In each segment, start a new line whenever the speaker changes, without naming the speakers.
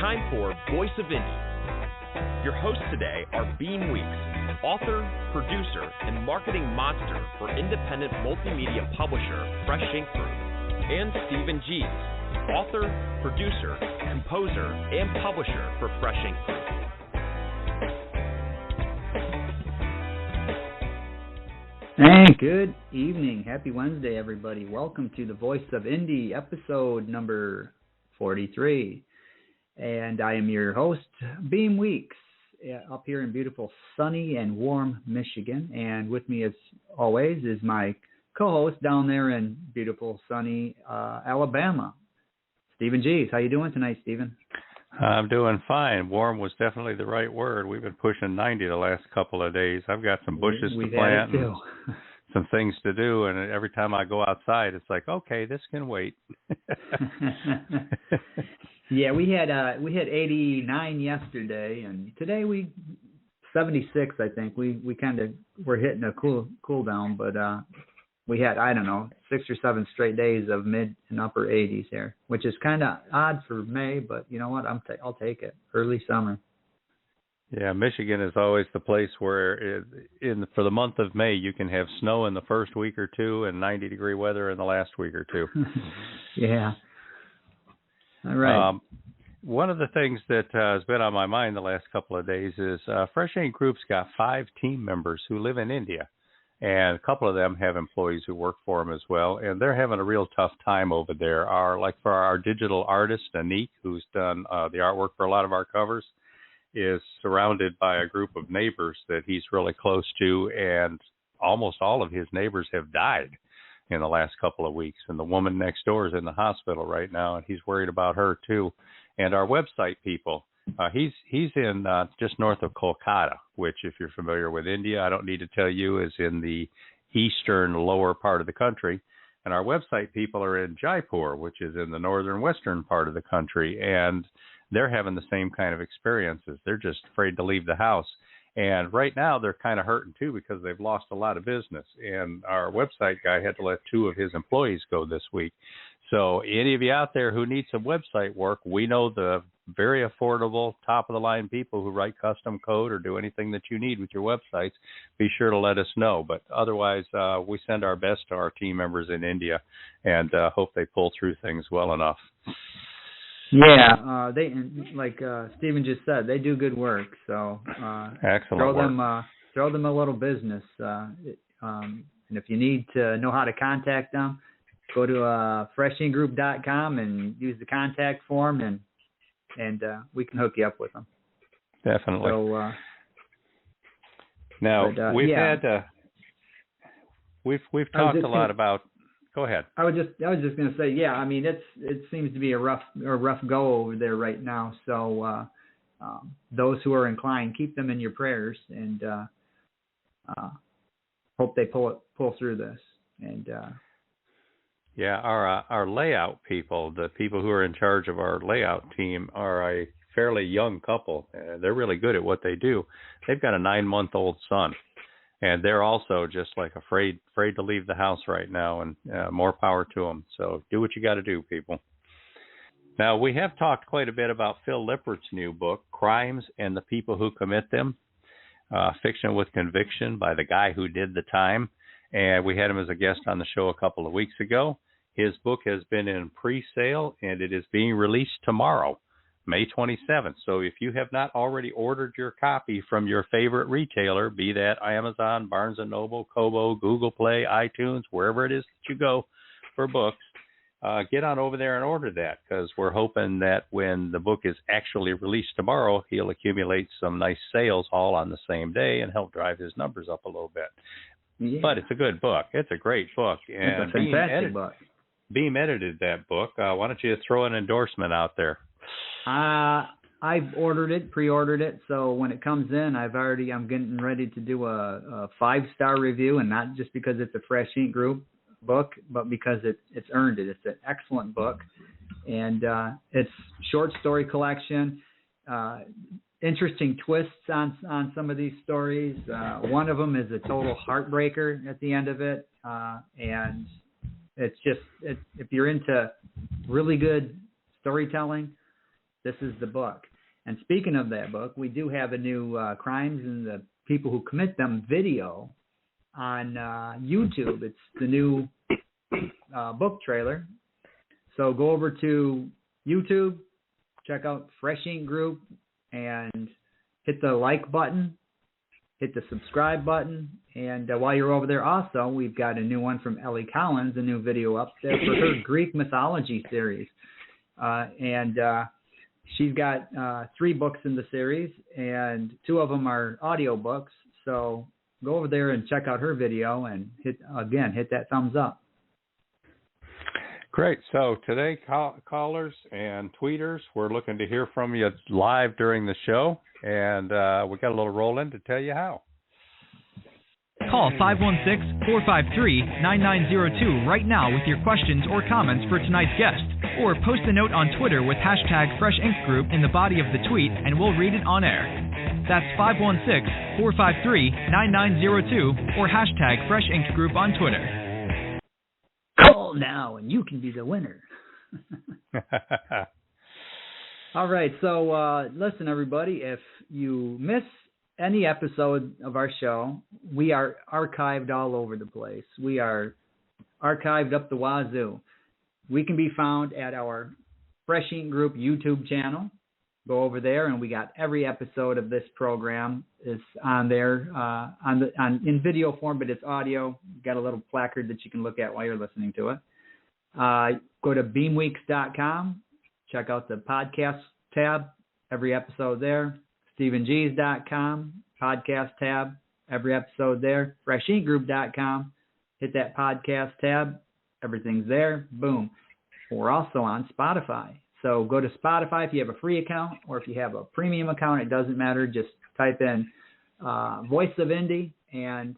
time for Voice of Indie. Your hosts today are Beem author, producer, and marketing monster for independent multimedia publisher Fresh Ink Group, and Stephen Gies, author, producer, composer, and publisher for Fresh Ink Group.
Hey, good evening. Happy Wednesday, everybody. Welcome to the Voice of Indie, episode number 43. And I am your host, Beem Weeks, up here in beautiful, sunny, and warm Michigan. And with me, as always, is my co-host down there in beautiful, sunny Alabama, Stephen Gies. How you doing tonight, Stephen?
I'm doing fine. Warm was definitely the right word. We've been pushing 90 the last couple of days. I've got some bushes to plant and some things to do, and every time I go outside, it's like, okay, this can wait.
Yeah, we had 89 yesterday, and today 76. I think we kind of were hitting a cool down, but we had 6 or 7 straight days of mid and upper 80s here, which is kind of odd for May, but you know what? I'll take it. Early summer.
Yeah, Michigan is always the place where for the month of May you can have snow in the first week or two and 90-degree weather in the last week or two.
Yeah. All right.
One of the things that has been on my mind the last couple of days is Fresh Ink Group's got 5 team members who live in India, and a couple of them have employees who work for them as well, and they're having a real tough time over there. For our digital artist, Anik, who's done the artwork for a lot of our covers, is surrounded by a group of neighbors that he's really close to, and almost all of his neighbors have died in the last couple of weeks. And the woman next door is in the hospital right now, and he's worried about her too. And our website people, he's in just north of Kolkata, which, if you're familiar with India, I don't need to tell you, is in the eastern lower part of the country. And our website people are in Jaipur, which is in the northern western part of the country. And they're having the same kind of experiences. They're just afraid to leave the house. And right now they're kind of hurting too because they've lost a lot of business. And our website guy had to let 2 of his employees go this week. So any of you out there who need some website work, we know the very affordable, top-of-the-line people who write custom code or do anything that you need with your websites. Be sure to let us know. But otherwise, we send our best to our team members in India and hope they pull through things well enough.
Yeah, they, like Stephen just said, they do good work. So
excellent
throw them a little business. And if you need to know how to contact them, go to freshinggroup.com and use the contact form, and we can hook you up with them.
Definitely.
So,
now we've talked a lot about. Go ahead.
I was just going to say, yeah. I mean, it seems to be a rough go over there right now. So those who are inclined, keep them in your prayers, and hope they pull through this. And
yeah, our layout people, the people who are in charge of our layout team, are a fairly young couple. They're really good at what they do. They've got a 9-month-old son. And they're also just like afraid to leave the house right now, and more power to them. So do what you got to do, people. Now, we have talked quite a bit about Phil Lippert's new book, Crimes and the People Who Commit Them, Fiction with Conviction by the guy who did the time. And we had him as a guest on the show a couple of weeks ago. His book has been in pre-sale, and it is being released tomorrow, May 27th. So if you have not already ordered your copy from your favorite retailer, be that Amazon, Barnes & Noble, Kobo, Google Play, iTunes, wherever it is that you go for books, get on over there and order that, because we're hoping that when the book is actually released tomorrow, he'll accumulate some nice sales all on the same day and help drive his numbers up a little bit. Yeah. But it's a good book. It's a great book. And
it's a fantastic book.
Beem edited that book. Why don't you throw an endorsement out there?
I've pre-ordered it, so when it comes in, I'm getting ready to do a 5-star review, and not just because it's a Fresh Ink Group book, but because it's earned it. It's an excellent book, and it's short story collection, interesting twists on some of these stories. One of them is a total heartbreaker at the end of it, and it's just if you're into really good storytelling, this is the book. And speaking of that book, we do have a new Crimes and the People Who Commit Them video on YouTube. It's the new book trailer. So go over to YouTube, check out Fresh Ink Group, and hit the like button, hit the subscribe button. And while you're over there also, we've got a new one from Ellie Collins, a new video up there for her Greek mythology series. And she's got 3 books in the series, and 2 of them are audio books. So go over there and check out her video and hit that thumbs up.
Great. So today, callers and tweeters, we're looking to hear from you live during the show, and we got a little roll in to tell you how.
Call 516-453-9902 right now with your questions or comments for tonight's guest, or post a note on Twitter with hashtag Fresh Ink Group in the body of the tweet, and we'll read it on air. That's 516-453-9902 or hashtag Fresh Ink Group on Twitter.
Call now and you can be the winner. All right, so listen, everybody, if you miss any episode of our show, we are archived all over the place. We are archived up the wazoo. We can be found at our Fresh Ink Group YouTube channel. Go over there, and we got every episode of this program is on there in video form, but it's audio. Got a little placard that you can look at while you're listening to it. Go to beamweeks.com. Check out the podcast tab. Every episode there. StephenG's.com. Podcast tab. Every episode there. FreshInkGroup.com. Hit that podcast tab. Everything's there. Boom. We're also on Spotify. So go to Spotify if you have a free account, or if you have a premium account, it doesn't matter. Just type in Voice of Indie, and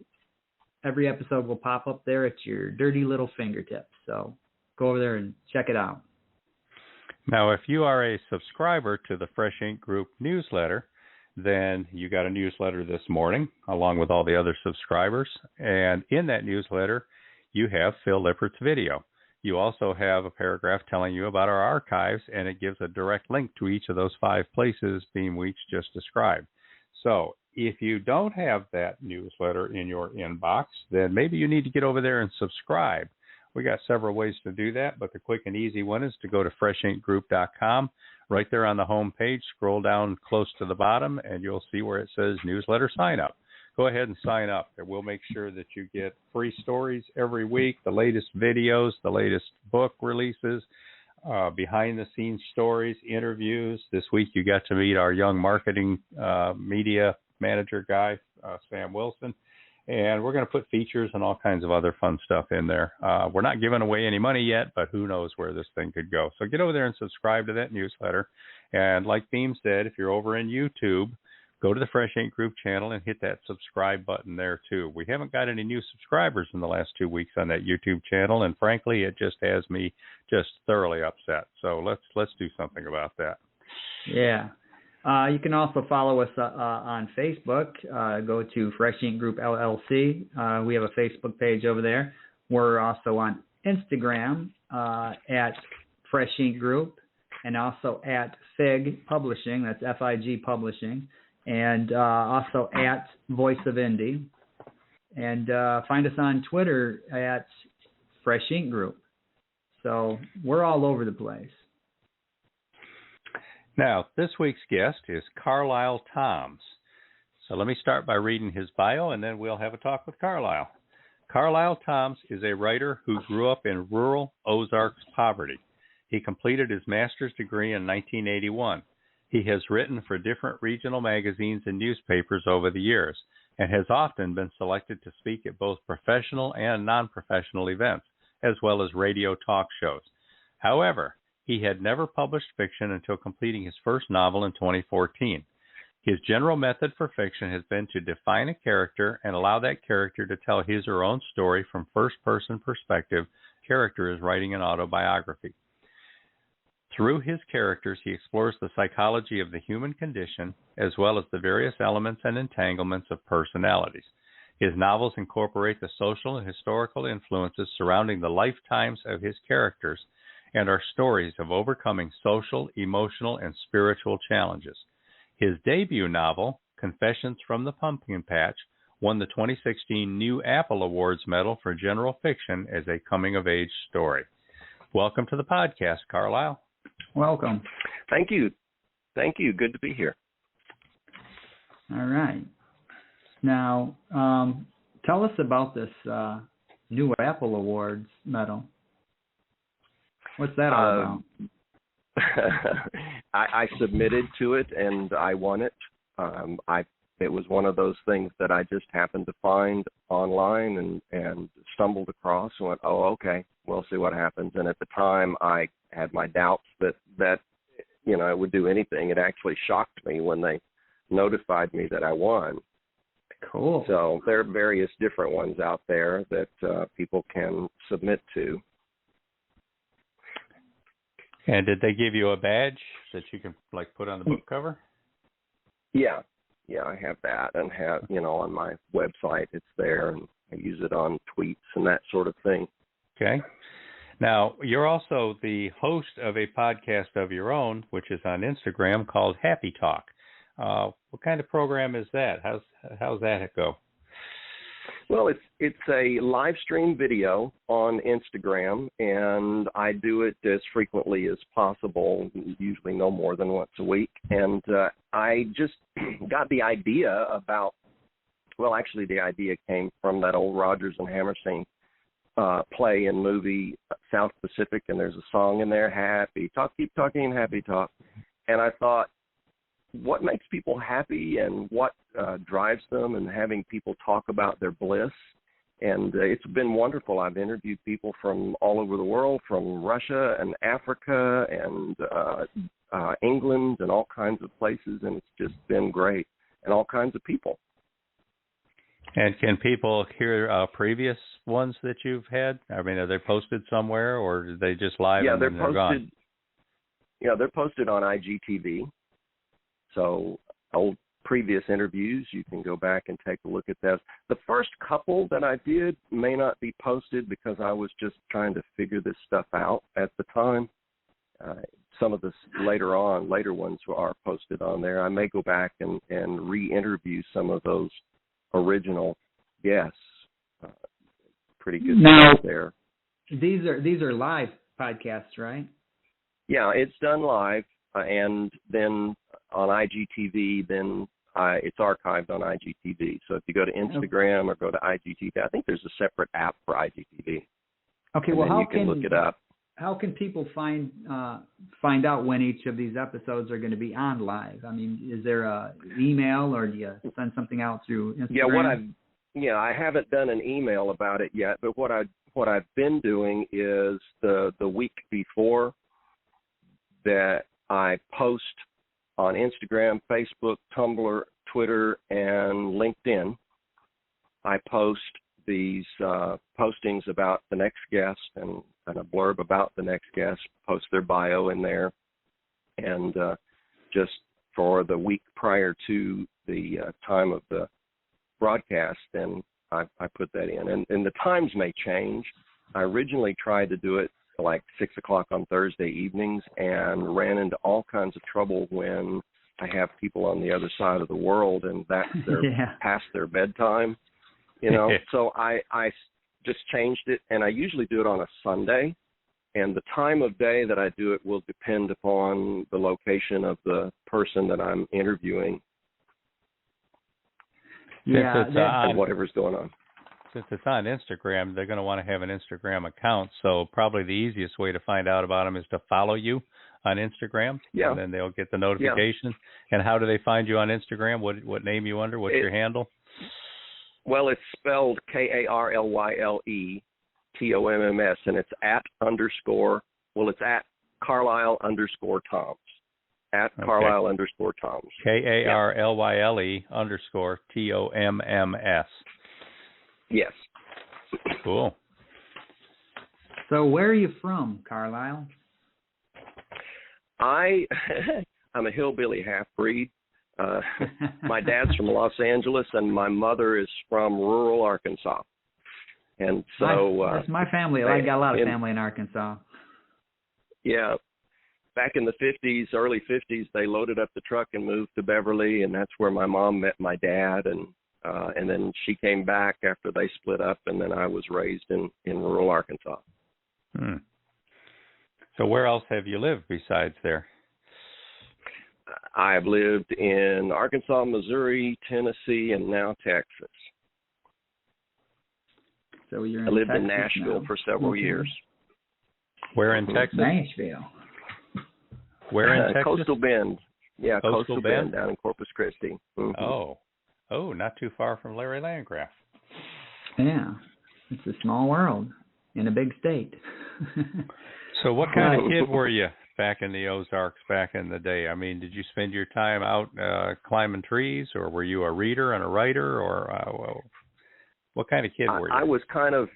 every episode will pop up there at your dirty little fingertips. So go over there and check it out.
Now, if you are a subscriber to the Fresh Ink Group newsletter, then you got a newsletter this morning, along with all the other subscribers. And in that newsletter, you have Phil Lippert's video. You also have a paragraph telling you about our archives, and it gives a direct link to each of those 5 places Beem Weeks just described. So if you don't have that newsletter in your inbox, then maybe you need to get over there and subscribe. We got several ways to do that, but the quick and easy one is to go to FreshInkGroup.com. Right there on the home page, scroll down close to the bottom, and you'll see where it says Newsletter Sign Up. Go ahead and sign up. And we'll make sure that you get free stories every week, the latest videos, the latest book releases, behind-the-scenes stories, interviews. This week you got to meet our young marketing media manager guy, Sam Wilson. And we're going to put features and all kinds of other fun stuff in there. We're not giving away any money yet, but who knows where this thing could go. So get over there and subscribe to that newsletter. And like Beem said, if you're over in YouTube, go to the Fresh Ink Group channel and hit that subscribe button there, too. We haven't got any new subscribers in the last 2 weeks on that YouTube channel, and frankly, it just has me just thoroughly upset. So let's do something about that.
Yeah. You can also follow us on Facebook. Go to Fresh Ink Group LLC. We have a Facebook page over there. We're also on Instagram at Fresh Ink Group, and also at FIG Publishing. That's FIG Publishing. And also at Voice of Indie. And find us on Twitter at Fresh Ink Group. So we're all over the place.
Now, this week's guest is Karlyle Tomms. So let me start by reading his bio, and then we'll have a talk with Karlyle. Karlyle Tomms is a writer who grew up in rural Ozarks poverty. He completed his master's degree in 1981. He has written for different regional magazines and newspapers over the years, and has often been selected to speak at both professional and non-professional events, as well as radio talk shows. However, he had never published fiction until completing his first novel in 2014. His general method for fiction has been to define a character and allow that character to tell his or her own story from first-person perspective. Character is writing an autobiography. Through his characters, he explores the psychology of the human condition, as well as the various elements and entanglements of personalities. His novels incorporate the social and historical influences surrounding the lifetimes of his characters, and are stories of overcoming social, emotional, and spiritual challenges. His debut novel, Confessions from the Pumpkin Patch, won the 2016 New Apple Awards medal for general fiction as a coming-of-age story. Welcome to the podcast, Karlyle.
Welcome.
Thank you. Thank you. Good to be here.
All right. Now, tell us about this New Apple Awards medal. What's that all about?
I submitted to it and I won it. It was one of those things that I just happened to find online and stumbled across and went, oh, okay, we'll see what happens. And at the time, I had my doubts that it would do anything. It actually shocked me when they notified me that I won.
Cool.
So there are various different ones out there that people can submit to.
And did they give you a badge that you can put on the book cover?
Yeah, I have that and have, on my website it's there, and I use it on tweets and that sort of thing.
Okay. Now, you're also the host of a podcast of your own, which is on Instagram, called Happy Talk. What kind of program is that? How's that go?
Well, it's a live stream video on Instagram, and I do it as frequently as possible, usually no more than once a week. And I just got the idea the idea came from that old Rodgers and Hammerstein play and movie South Pacific, and there's a song in there, Happy Talk, Keep Talking, Happy Talk. And I thought, what makes people happy and what drives them, and having people talk about their bliss. And it's been wonderful. I've interviewed people from all over the world, from Russia and Africa and England and all kinds of places, and it's just been great, and all kinds of people.
And can people hear previous ones that you've had? I mean, are they posted somewhere, or are they just live and then they're gone?
Yeah, they're posted on IGTV. So old previous interviews, you can go back and take a look at those. The first couple that I did may not be posted because I was just trying to figure this stuff out at the time. Some of the later ones are posted on there. I may go back and re-interview some of those original guests. Pretty good stuff there.
These are live podcasts, right?
Yeah, it's done live, and then on IGTV, then it's archived on IGTV. So if you go to Instagram or go to IGTV, I think there's a separate app for IGTV.
Okay, well,
you can look it up.
How can people find out when each of these episodes are going to be on live? I mean, is there a email, or do you send something out through Instagram?
I haven't done an email about it yet, but what I've been doing is the week before that I post on Instagram, Facebook, Tumblr, Twitter, and LinkedIn. I post these postings about the next guest and a blurb about the next guest, post their bio in there. And just for the week prior to the time of the broadcast, then I put that in. And the times may change. I originally tried to do it like 6 o'clock on Thursday evenings and ran into all kinds of trouble when I have people on the other side of the world and that's past their bedtime, So I just changed it, and I usually do it on a Sunday, and the time of day that I do it will depend upon the location of the person that I'm interviewing. And whatever's going on.
Since it's on Instagram, they're going to want to have an Instagram account. So probably the easiest way to find out about them is to follow you on Instagram. Yeah. And then they'll get the notification. Yeah. And how do they find you on Instagram? What name you under? What's your handle?
Well, it's spelled KarlyleTomms, and it's at Karlyle_Tomms. At Karlyle_Tomms.
KarlyleTomms.
Yes.
Cool.
So where are you from, Karlyle?
I'm a hillbilly half-breed. My dad's from Los Angeles, and my mother is from rural Arkansas. And so
that's my family. I got a lot of family in Arkansas.
Yeah. Back in the 50s, early 50s, they loaded up the truck and moved to Beverly, and that's where my mom met my dad, and then she came back after they split up, and then I was raised in rural Arkansas.
So where else have you lived besides there?
I've lived in Arkansas, Missouri, Tennessee, and now Texas.
So you're in
I lived
Texas
in Nashville
now.
for several years.
Where in Texas?
Nashville.
Where in Texas?
Coastal Bend. Yeah, Coastal Bend down in Corpus Christi. Mm-hmm.
Oh, not too far from Larry Landgraf.
Yeah, it's a small world in a big state.
So what kind of kid were you back in the Ozarks back in the day? I mean, did you spend your time out climbing trees, or were you a reader and a writer, or what kind of kid were you?
I was kind of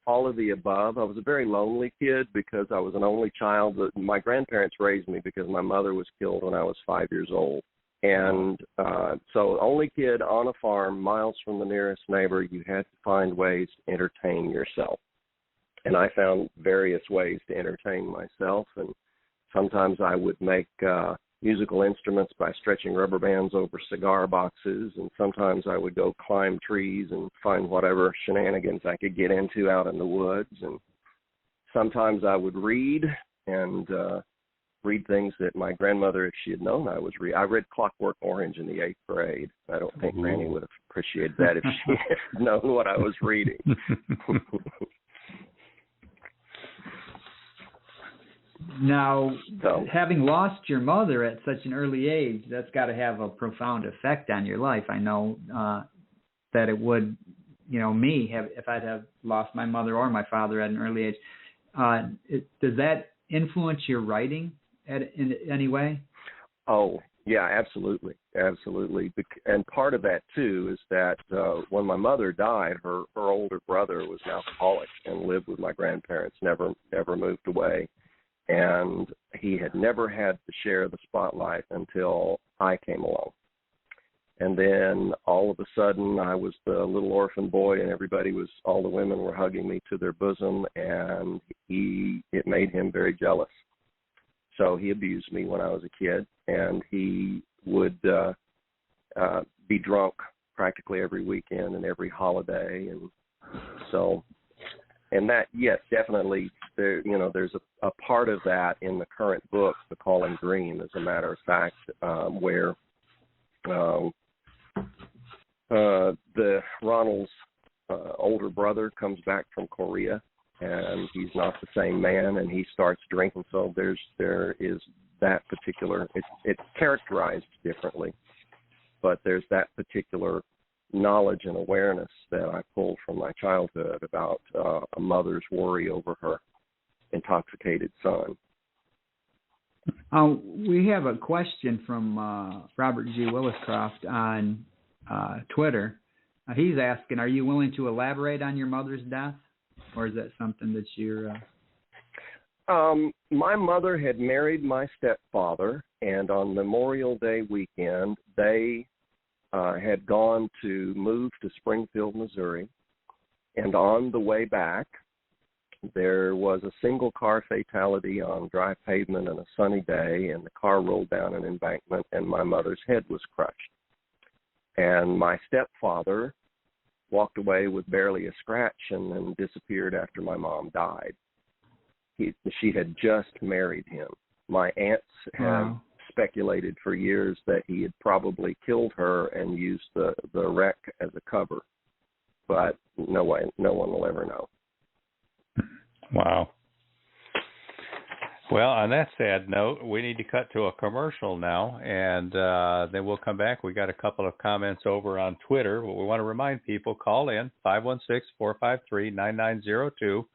all of the above. I was a very lonely kid because I was an only child. My grandparents raised me because my mother was killed when I was 5 years old. And so only kid on a farm, miles from the nearest neighbor, you had to find ways to entertain yourself. And I found various ways to entertain myself. And sometimes I would make musical instruments by stretching rubber bands over cigar boxes. And sometimes I would go climb trees and find whatever shenanigans I could get into out in the woods. And sometimes I would read and read things that my grandmother, if she had known I was reading. I read Clockwork Orange in the 8th grade. I don't think Granny would have appreciated that if she had known what I was reading.
Now, having lost your mother at such an early age, that's got to have a profound effect on your life. I know that it would, if I'd have lost my mother or my father at an early age. Does that influence your writing in any way?
Oh, yeah, absolutely. Absolutely. And part of that, too, is that when my mother died, her older brother was an alcoholic and lived with my grandparents, never moved away. And he had never had to share the spotlight until I came along. And then all of a sudden I was the little orphan boy, and all the women were hugging me to their bosom, and it made him very jealous. So he abused me when I was a kid, and he would be drunk practically every weekend and every holiday. And so, and that, yes, definitely, there's a part of that in the current book, The Calling Dream, as a matter of fact, where Ronald's older brother comes back from Korea, and he's not the same man, and he starts drinking. So there is that particular, it's characterized differently, but there's that particular knowledge and awareness that I pulled from my childhood about a mother's worry over her intoxicated son.
We have a question from Robert G. Williscroft on Twitter. He's asking, are you willing to elaborate on your mother's death, or is that something that you're...
My mother had married my stepfather, and on Memorial Day weekend, they had gone to move to Springfield, Missouri, and on the way back, there was a single-car fatality on dry pavement on a sunny day, and the car rolled down an embankment, and my mother's head was crushed. And my stepfather walked away with barely a scratch and then disappeared after my mom died. She had just married him. My aunts had speculated for years that he had probably killed her and used the wreck as a cover, but no one will ever know.
Wow. Well, on that sad note, we need to cut to a commercial now, and then we'll come back. We got a couple of comments over on Twitter. We want to remind people, call in 516-453-9902,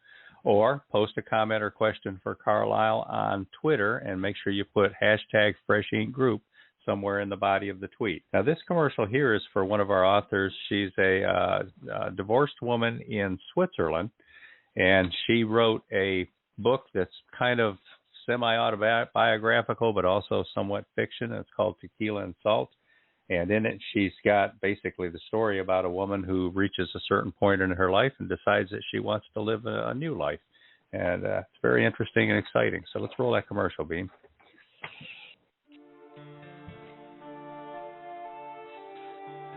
or post a comment or question for Karlyle on Twitter, and make sure you put #FreshInkGroup somewhere in the body of the tweet. Now, this commercial here is for one of our authors. She's a divorced woman in Switzerland, and she wrote a book that's kind of semi-autobiographical, but also somewhat fiction. It's called Tequila and Salt. And in it, she's got basically the story about a woman who reaches a certain point in her life and decides that she wants to live a new life. And it's very interesting and exciting. So let's roll that commercial, Beem.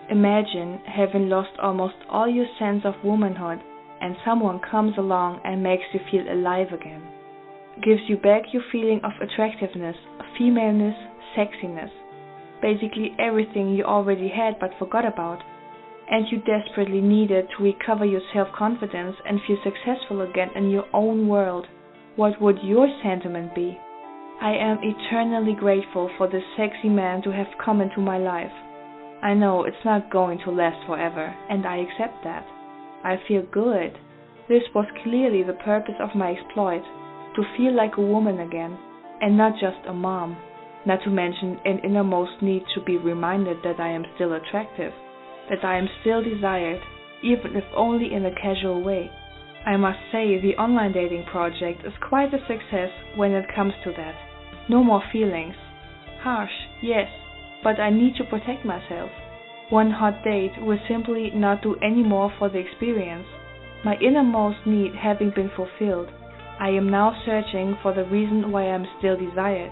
Imagine having lost almost all your sense of womanhood and someone comes along and makes you feel alive again. Gives you back your feeling of attractiveness, femaleness, sexiness. Basically everything you already had but forgot about. And you desperately needed to recover your self-confidence and feel successful again in your own world. What would your sentiment be? I am eternally grateful for this sexy man to have come into my life. I know it's not going to last forever, and I accept that. I feel good. This was clearly the purpose of my exploit, to feel like a woman again, and not just a mom. Not to mention an innermost need to be reminded that I am still attractive, that I am still desired, even if only in a casual way. I must say the online dating project is quite a success when it comes to that. No more feelings. Harsh, yes, but I need to protect myself. One hot date will simply not do any more for the experience. My innermost need having been fulfilled, I am now searching for the reason why I am still desired.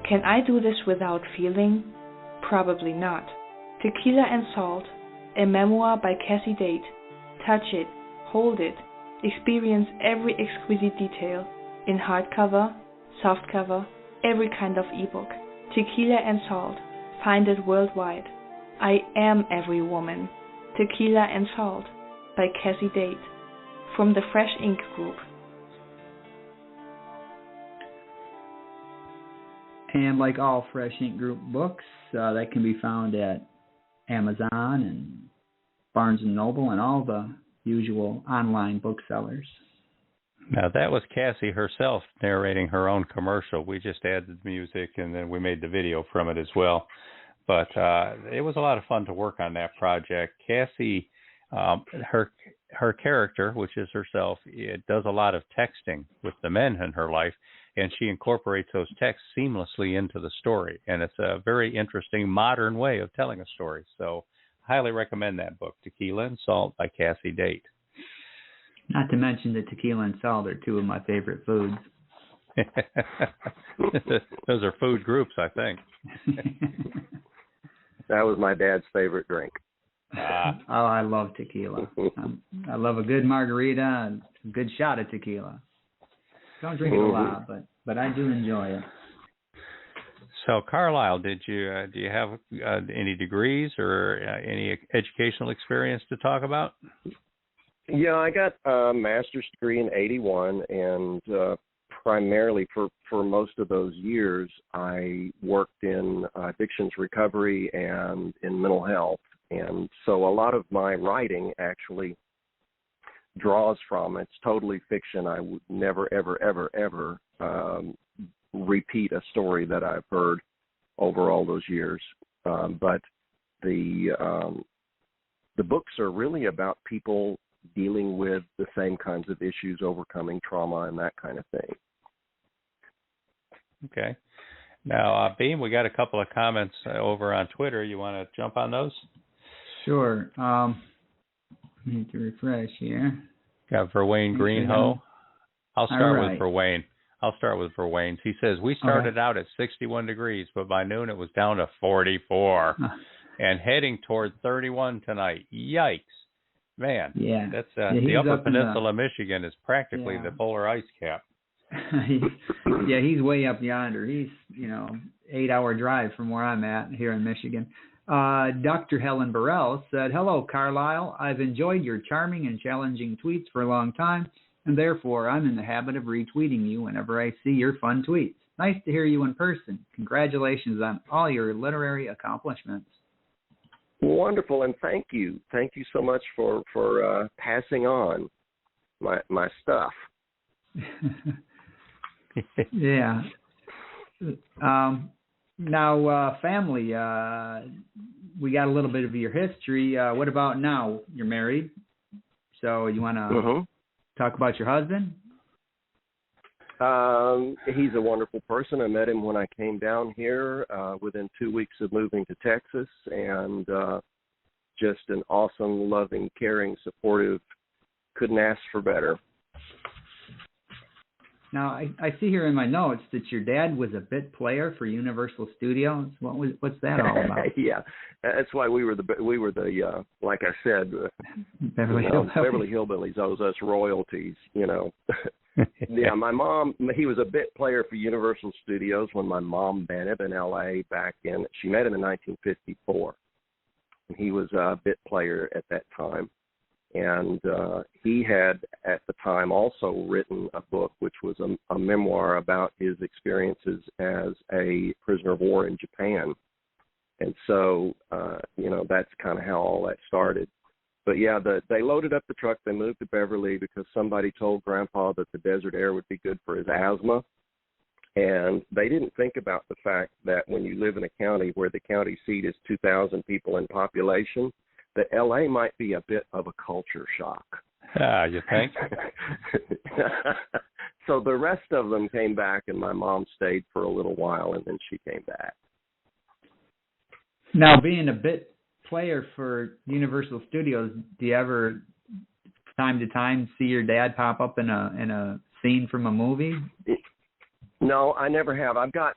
Can I do this without feeling? Probably not. Tequila and Salt, a memoir by Cassie Date. Touch it, hold it, experience every exquisite detail, in hardcover, softcover, every kind of ebook. Tequila and Salt, find it worldwide. I am every woman. Tequila and Salt by Cassie Date, from the Fresh Ink Group.
And like all Fresh Ink Group books, that can be found at Amazon and Barnes & Noble and all the usual online booksellers.
Now, that was Cassie herself narrating her own commercial. We just added the music, and then we made the video from it as well. But it was a lot of fun to work on that project. Cassie, her character, which is herself, it does a lot of texting with the men in her life, and she incorporates those texts seamlessly into the story. And it's a very interesting, modern way of telling a story. So highly recommend that book, Tequila and Salt by Cassie Date.
Not to mention that tequila and salt are two of my favorite foods.
Those are food groups, I think.
That was my dad's favorite drink.
Oh, I love tequila. I love a good margarita and a good shot of tequila. Don't drink it a lot, but I do enjoy it.
So, Karlyle, do you have any degrees or any educational experience to talk about?
Yeah, I got a master's degree in '81, and primarily for most of those years, I worked in addictions recovery and in mental health. And so a lot of my writing actually draws from, it's totally fiction. I would never, ever, ever, ever repeat a story that I've heard over all those years. But the books are really about people dealing with the same kinds of issues, overcoming trauma and that kind of thing.
Okay. Now, Beem, we got a couple of comments over on Twitter. You want to jump on those?
Sure. Need to refresh here.
Got Verwayne Greenhoe. I'll start with Verwayne. He says, we started out at 61 degrees, but by noon it was down to 44 and heading toward 31 tonight. Yikes. Man, that's the Upper Peninsula of Michigan is practically the polar ice cap.
Yeah, he's way up yonder. He's, 8-hour drive from where I'm at here in Michigan. Dr. Helen Burrell said, hello, Karlyle. I've enjoyed your charming and challenging tweets for a long time, and therefore I'm in the habit of retweeting you whenever I see your fun tweets. Nice to hear you in person. Congratulations on all your literary accomplishments.
Wonderful, and thank you. Thank you so much for passing on my stuff.
Yeah. Now, family, we got a little bit of your history. What about now? You're married, so you want to talk about your husband?
He's a wonderful person. I met him when I came down here within 2 weeks of moving to Texas, and just an awesome, loving, caring, supportive, couldn't ask for better.
Now, I see here in my notes that your dad was a bit player for Universal Studios. What's that all about?
Yeah, that's why we were the like I said,
Beverly
Hillbillies owes us royalties. Yeah, my mom, he was a bit player for Universal Studios when my mom met him in L.A. She met him in 1954. And he was a bit player at that time. And he had, at the time, also written a book, which was a memoir about his experiences as a prisoner of war in Japan. And so, that's kind of how all that started. But, yeah, they loaded up the truck. They moved to Beverly because somebody told Grandpa that the desert air would be good for his asthma. And they didn't think about the fact that when you live in a county where the county seat is 2,000 people in population, that L.A. might be a bit of a culture shock.
You think?
So the rest of them came back, and my mom stayed for a little while, and then she came back.
Now, being a bit player for Universal Studios, do you ever, time to time, see your dad pop up in a scene from a movie?
No, I never have. I've got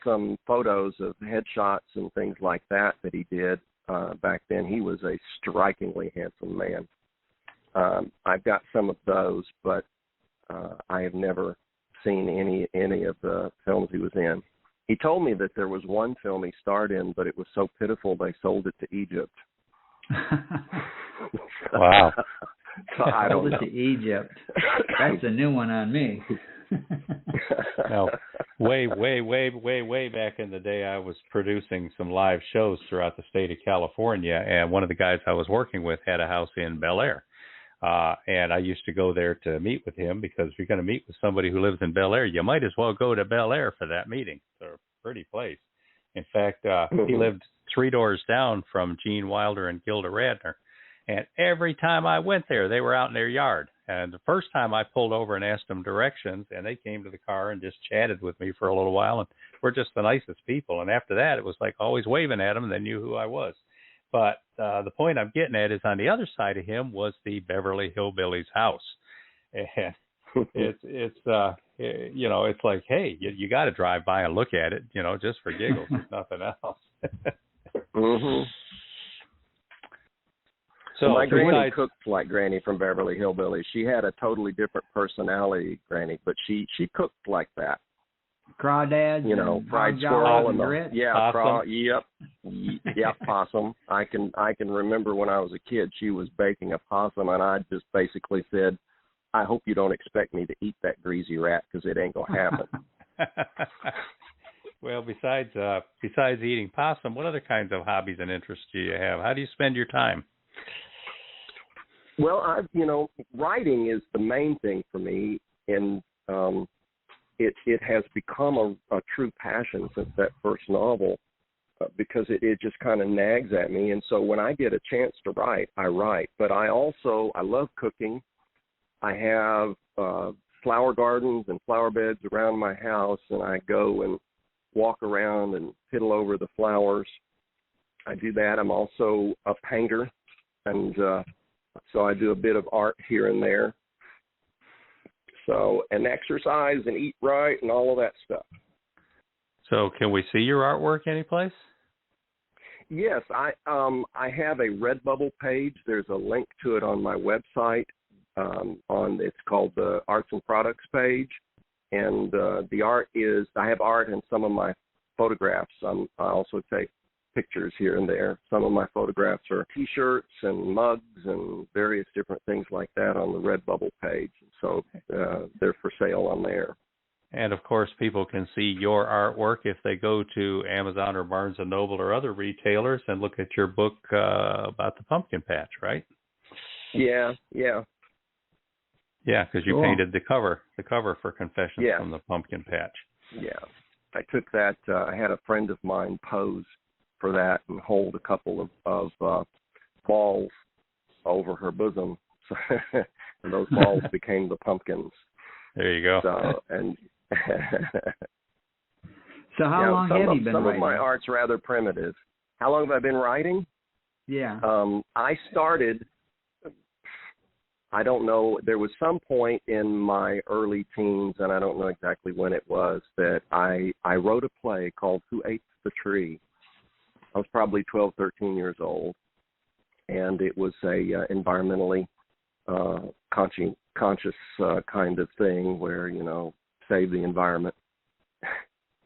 some photos of headshots and things like that he did. Back then, he was a strikingly handsome man. I've got some of those, but I have never seen any of the films he was in. He told me that there was one film he starred in, but it was so pitiful they sold it to Egypt.
Wow.
So I don't know.
Sold it to Egypt. That's a new one on me.
Now, way back in the day, I was producing some live shows throughout the state of California, and one of the guys I was working with had a house in Bel Air. And I used to go there to meet with him because if you're going to meet with somebody who lives in Bel Air, you might as well go to Bel Air for that meeting. It's a pretty place. In fact, he lived 3 doors down from Gene Wilder and Gilda Radner. And every time I went there, they were out in their yard. And the first time I pulled over and asked them directions, and they came to the car and just chatted with me for a little while. And we're just the nicest people. And after that, it was like always waving at them, and they knew who I was. But the point I'm getting at is on the other side of him was the Beverly Hillbillies house. And it's like, hey, you got to drive by and look at it, just for giggles, if nothing else.
Mm-hmm.
So
my granny cooked like Granny from Beverly Hillbillies. She had a totally different personality, Granny, but she cooked like that.
Crawdads,
fried squirrel and
possum.
Possum. I can remember when I was a kid, she was baking a possum, and I just basically said, "I hope you don't expect me to eat that greasy rat because it ain't gonna happen."
Well, besides eating possum, what other kinds of hobbies and interests do you have? How do you spend your time?
Well, writing is the main thing for me, and it has become a true passion since that first novel because it just kind of nags at me. And so when I get a chance to write, I write. But I love cooking. I have flower gardens and flower beds around my house, and I go and walk around and piddle over the flowers. I do that. I'm also a painter, and so I do a bit of art here and there. So, and exercise and eat right and all of that stuff.
So can we see your artwork anyplace?
Yes, I have a Redbubble page. There's a link to it on my website. It's called the Arts and Products page. And the art is, I have art in some of my photographs. I also take pictures here and there. Some of my photographs are T-shirts and mugs and various different things like that on the Redbubble page. So they're for sale on there.
And, of course, people can see your artwork if they go to Amazon or Barnes & Noble or other retailers and look at your book about the pumpkin patch, right?
Yeah.
Yeah, because you painted the cover for Confessions from the Pumpkin Patch.
Yeah. I took that. I had a friend of mine pose for that and hold a couple of balls over her bosom. And those balls became the pumpkins.
There you go.
So, and
so how long have you been writing?
Some of my art's rather primitive. How long have I been writing?
Yeah.
I started I don't know. There was some point in my early teens, and I don't know exactly when it was, that I wrote a play called Who Ate the Tree. I was probably 12, 13 years old, and it was a environmentally conscious kind of thing where, save the environment.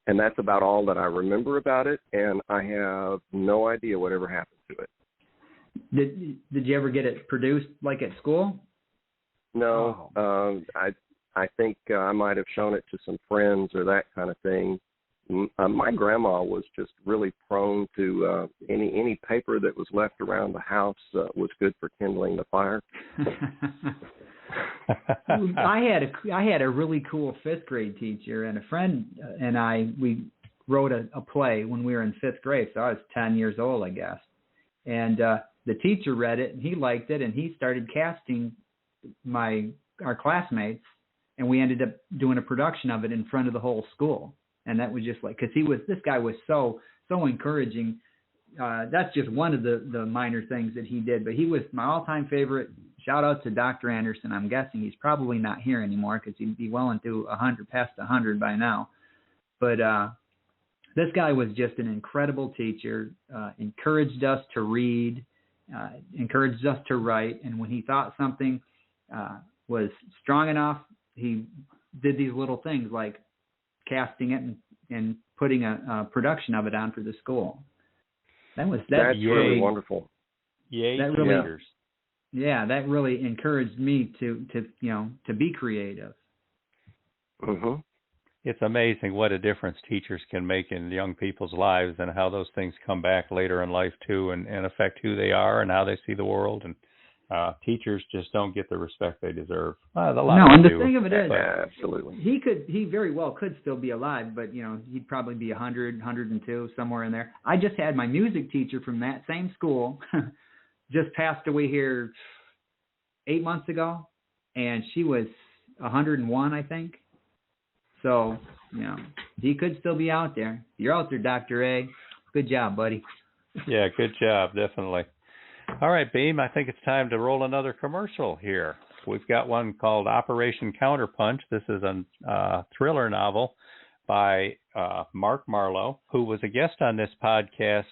And that's about all that I remember about it, and I have no idea whatever happened to it.
Did you ever get it produced like at school?
No, I think I might have shown it to some friends or that kind of thing. My grandma was just really prone to any paper that was left around the house was good for kindling the fire.
I had a really cool fifth grade teacher, and a friend and we wrote a play when we were in fifth grade. So I was 10 years old, I guess. And the teacher read it, and he liked it, and he started casting our classmates, and we ended up doing a production of it in front of the whole school. And that was just like, because this guy was so encouraging. That's just one of the minor things that he did, but he was my all-time favorite. Shout out to Dr. Anderson. I'm guessing he's probably not here anymore because he'd be well into 100, past 100 by now. But this guy was just an incredible teacher, encouraged us to read, encouraged us to write. And when he thought something was strong enough, he did these little things like casting it and putting a production of it on for the school. That's
really wonderful.
Yay,
that really, yeah, that really encouraged me to be creative.
Mm-hmm.
It's amazing what a difference teachers can make in young people's lives, and how those things come back later in life too, and affect who they are and how they see the world. And teachers just don't get the respect they deserve.
And the thing of it is,
absolutely,
he very well could still be alive, but he'd probably be 100, 102, somewhere in there. I just had my music teacher from that same school just passed away here 8 months ago, and she was 101, I think. So, he could still be out there. You're out there, Dr. A. Good job, buddy.
Yeah, good job, definitely. All right, Beem, I think it's time to roll another commercial here. We've got one called Operation Counterpunch. This is a thriller novel by Mark Marlowe, who was a guest on this podcast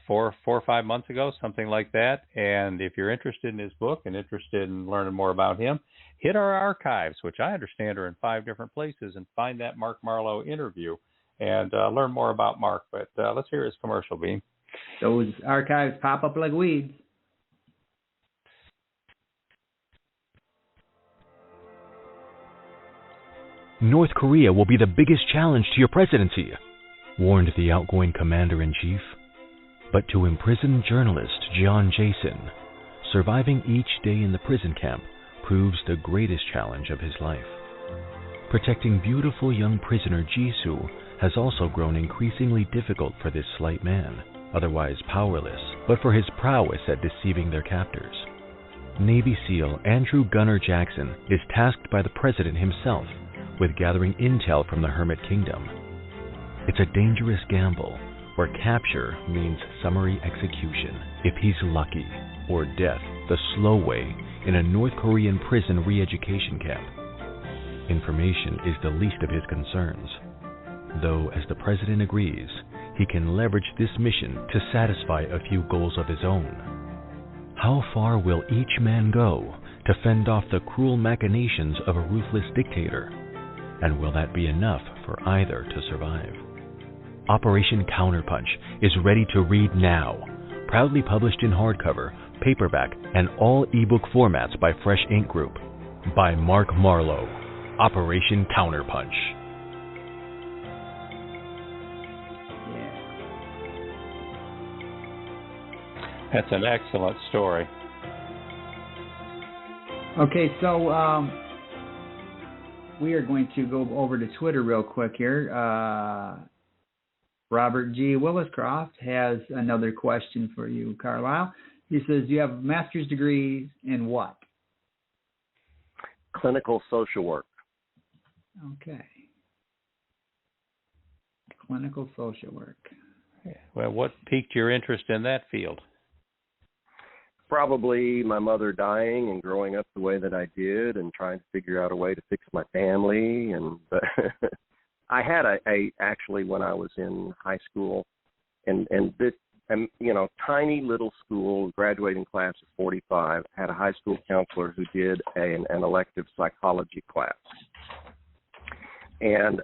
4 or 5 months ago, something like that. And if you're interested in his book and interested in learning more about him, hit our archives, which I understand are in 5 different places, and find that Mark Marlowe interview and learn more about Mark. But let's hear his commercial, Beem.
Those archives pop up like weeds.
North Korea will be the biggest challenge to your presidency, warned the outgoing commander-in-chief. But to imprisoned journalist John Jason, surviving each day in the prison camp proves the greatest challenge of his life. Protecting beautiful young prisoner Jisoo has also grown increasingly difficult for this slight man, otherwise powerless, but for his prowess at deceiving their captors. Navy SEAL Andrew Gunner Jackson is tasked by the president himself with gathering intel from the Hermit Kingdom. It's a dangerous gamble where capture means summary execution, if he's lucky, or death the slow way in a North Korean prison re-education camp. Information is the least of his concerns, though as the president agrees, he can leverage this mission to satisfy a few goals of his own. How far will each man go to fend off the cruel machinations of a ruthless dictator? And will that be enough for either to survive? Operation Counterpunch is ready to read now. Proudly published in hardcover, paperback, and all ebook formats by Fresh Ink Group. By Mark Marlowe. Operation Counterpunch.
That's an excellent story.
Okay, so we are going to go over to Twitter real quick here. Robert G. Williscroft has another question for you, Karlyle. He says, you have a master's degree in what?
Clinical social work.
Okay. Clinical social work.
Well, what piqued your interest in that field?
probably my mother dying and growing up the way that I did and trying to figure out a way to fix my family. And I had actually when I was in high school and this, tiny little school, graduating class of 45, had a high school counselor who did an elective psychology class. And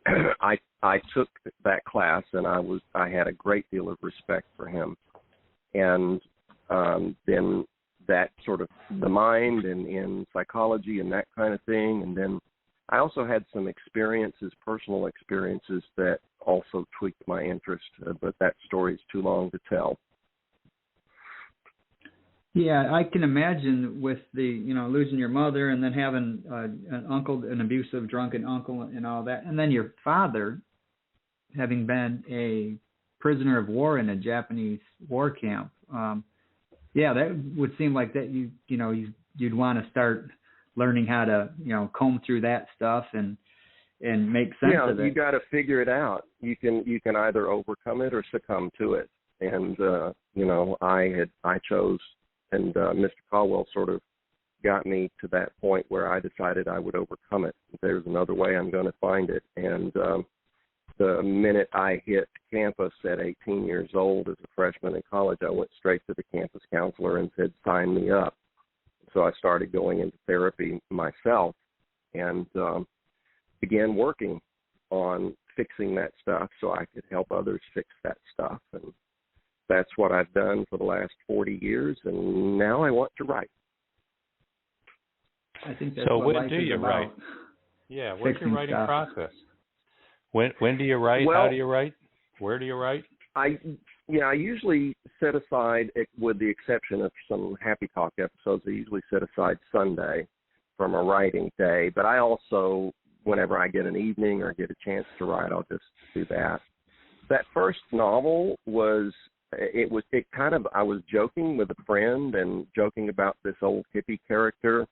I took that class, and I had a great deal of respect for him. And then that sort of the mind and in psychology and that kind of thing. And then I also had some personal experiences that also tweaked my interest, but that story is too long to tell.
Yeah, I can imagine with the, losing your mother and then having an uncle, an abusive, drunken uncle and all that. And then your father having been a prisoner of war in a Japanese war camp. That would seem like that you'd want to start learning how to, comb through that stuff and make sense of it.
You got to figure it out. You can either overcome it or succumb to it. And, I chose, and Mr. Caldwell sort of got me to that point where I decided I would overcome it. If there's another way, I'm going to find it. And the minute I hit campus at 18 years old as a freshman in college, I went straight to the campus counselor and said, sign me up. So I started going into therapy myself and began working on fixing that stuff so I could help others fix that stuff. And that's what I've done for the last 40 years, and now I want to write.
I think that's
so
what
when do you
about.
write? Yeah, what's your writing
stuff.
process? When do you write?
Well,
how do you write? Where do you write?
I usually set aside, with the exception of some Happy Talk episodes, I usually set aside Sunday from a writing day. But I also, whenever I get an evening or get a chance to write, I'll just do that. That first novel I was joking with a friend and joking about this old hippie character.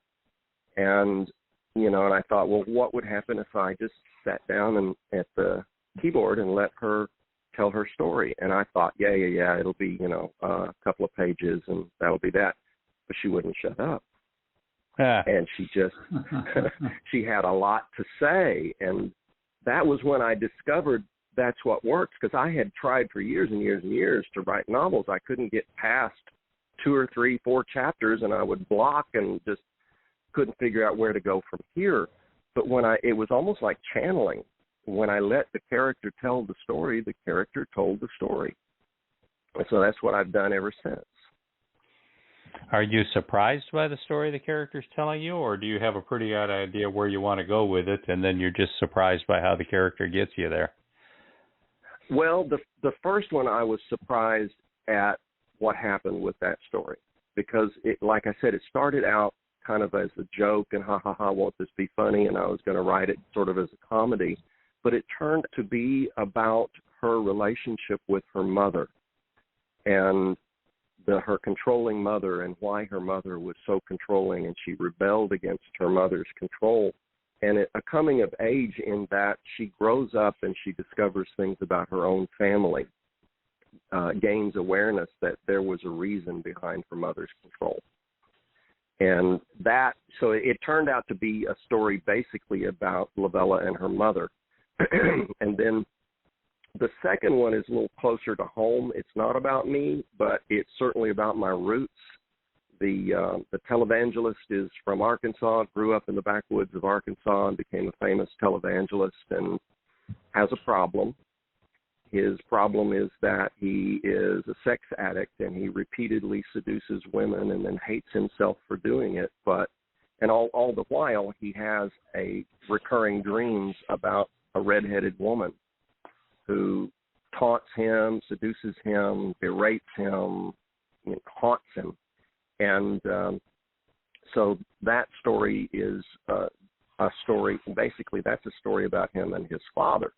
And, and I thought, well, what would happen if I just sat down and at the keyboard and let her tell her story? And I thought, yeah, it'll be, a couple of pages and that'll be that. But she wouldn't shut up. And she just, she had a lot to say. And that was when I discovered that's what works, because I had tried for years and years and years to write novels. I couldn't get past 2 or 3, 4 chapters, and I would block and just couldn't figure out where to go from here. But it was almost like channeling. When I let the character tell the story, the character told the story. And so that's what I've done ever since.
Are you surprised by the story the character's telling you, or do you have a pretty good idea where you want to go with it, and then you're just surprised by how the character gets you there?
Well, the first one, I was surprised at what happened with that story, because like I said, it started out kind of as a joke and won't this be funny? And I was going to write it sort of as a comedy, but it turned to be about her relationship with her mother and her controlling mother, and why her mother was so controlling, and she rebelled against her mother's control. And a coming of age in that she grows up and she discovers things about her own family, gains awareness that there was a reason behind her mother's control. And so it turned out to be a story basically about Lavella and her mother. And then the second one is a little closer to home. It's not about me, but it's certainly about my roots. The televangelist is from Arkansas, grew up in the backwoods of Arkansas and became a famous televangelist and has a problem. His problem is that he is a sex addict and he repeatedly seduces women and then hates himself for doing it. And all the while he has a recurring dreams about a redheaded woman who taunts him, seduces him, berates him, haunts him. And so that story is a story, basically that's a story about him and his father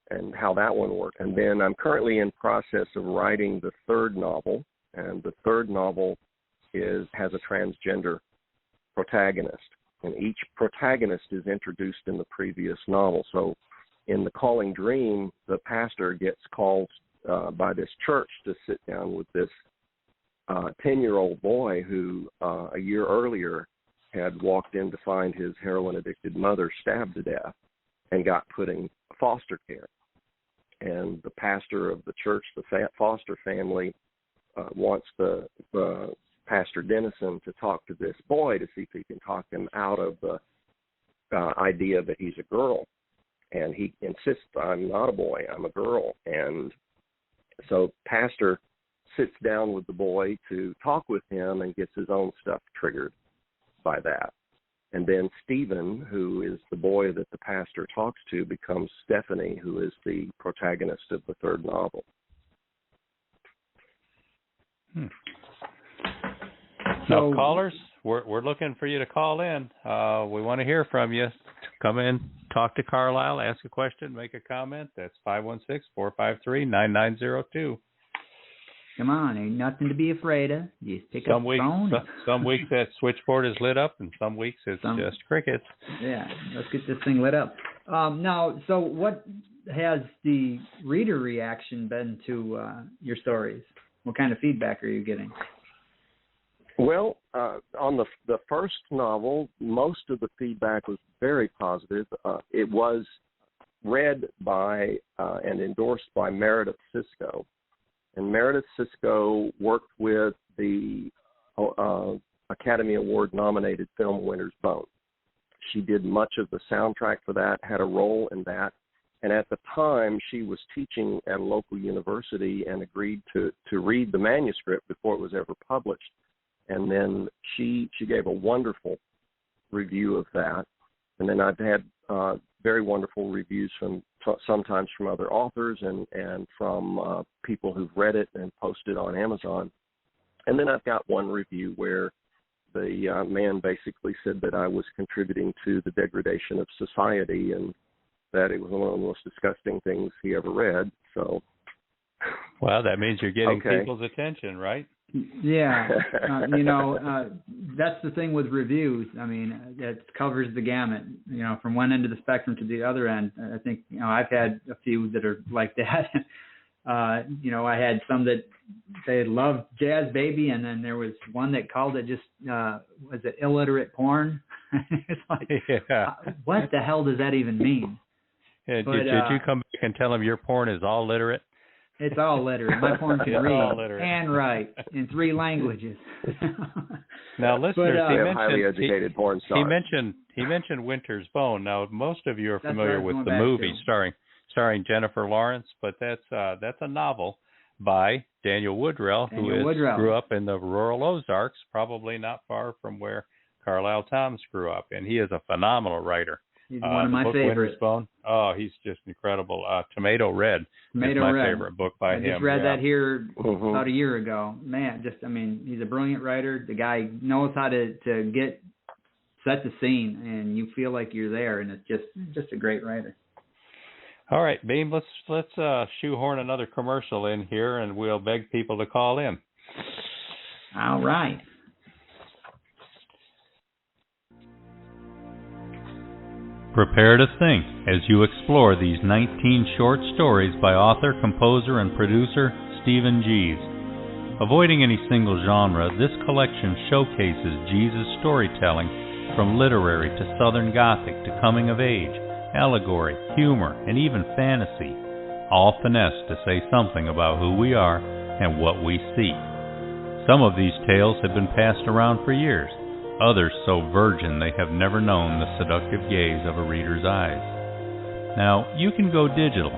and how that one worked. And then I'm currently in process of writing the third novel, and the third novel has a transgender protagonist. And each protagonist is introduced in the previous novel. So in The Calling Dream, the pastor gets called by this church to sit down with this 10-year-old boy who a year earlier had walked in to find his heroin-addicted mother stabbed to death and got put in foster care. And the pastor of the church, the foster family, wants the Pastor Dennison to talk to this boy to see if he can talk him out of the idea that he's a girl. And he insists, I'm not a boy, I'm a girl. And so pastor sits down with the boy to talk with him and gets his own stuff triggered by that. And then Stephen, who is the boy that the pastor talks to, becomes Stephanie, who is the protagonist of the third novel.
Now, callers, we're looking for you to call in. We want to hear from you. Come in, talk to Karlyle, ask a question, make a comment. That's 516-453-9902.
Come on, ain't nothing to be afraid of. Just pick up the phone.
Some weeks that switchboard is lit up, and some weeks it's just crickets.
Yeah, let's get this thing lit up. Now, so what has the reader reaction been to your stories? What kind of feedback are you getting?
Well, on the first novel, most of the feedback was very positive. It was read by and endorsed by Meredith Sisko. And Meredith Sisko worked with the Academy Award-nominated film Winter's Bone. She did much of the soundtrack for that, had a role in that. And at the time, she was teaching at a local university and agreed to read the manuscript before it was ever published. And then she gave a wonderful review of that. And then I've had very wonderful reviews sometimes from other authors and from people who've read it and posted on Amazon. And then I've got one review where the man basically said that I was contributing to the degradation of society and that it was one of the most disgusting things he ever read. So,
well, that means you're getting people's attention, right?
Yeah, that's the thing with reviews. I mean, it covers the gamut, from one end of the spectrum to the other end. I think, I've had a few that are like that. I had some that they loved Jazz Baby, and then there was one that called it just, was it illiterate porn? It's like, what the hell does that even mean?
Yeah, did you come back and tell them your porn is all literate?
It's all literate. My porn can read and write in 3 languages.
Now, listeners, he mentioned
highly educated porn stars.
He mentioned Winter's Bone. Now, most of you are familiar with the movie starring Jennifer Lawrence, but that's a novel by Daniel Woodrell, who grew up in the rural Ozarks, probably not far from where Karlyle Tomms grew up, and he is a phenomenal writer.
He's one of my favorites.
Winter's Bone. Oh, he's just incredible. Tomato Red is my favorite book by him.
I just read that here about a year ago. Man, he's a brilliant writer. The guy knows how to set the scene, and you feel like you're there, and it's just a great writer.
All right, Beem, let's shoehorn another commercial in here, and we'll beg people to call in.
All right.
Prepare to think as you explore these 19 short stories by author, composer, and producer Stephen Gies. Avoiding any single genre, this collection showcases Gies' storytelling from literary to Southern Gothic to coming of age, allegory, humor, and even fantasy, all finessed to say something about who we are and what we seek. Some of these tales have been passed around for years, others so virgin they have never known the seductive gaze of a reader's eyes. Now, you can go digital,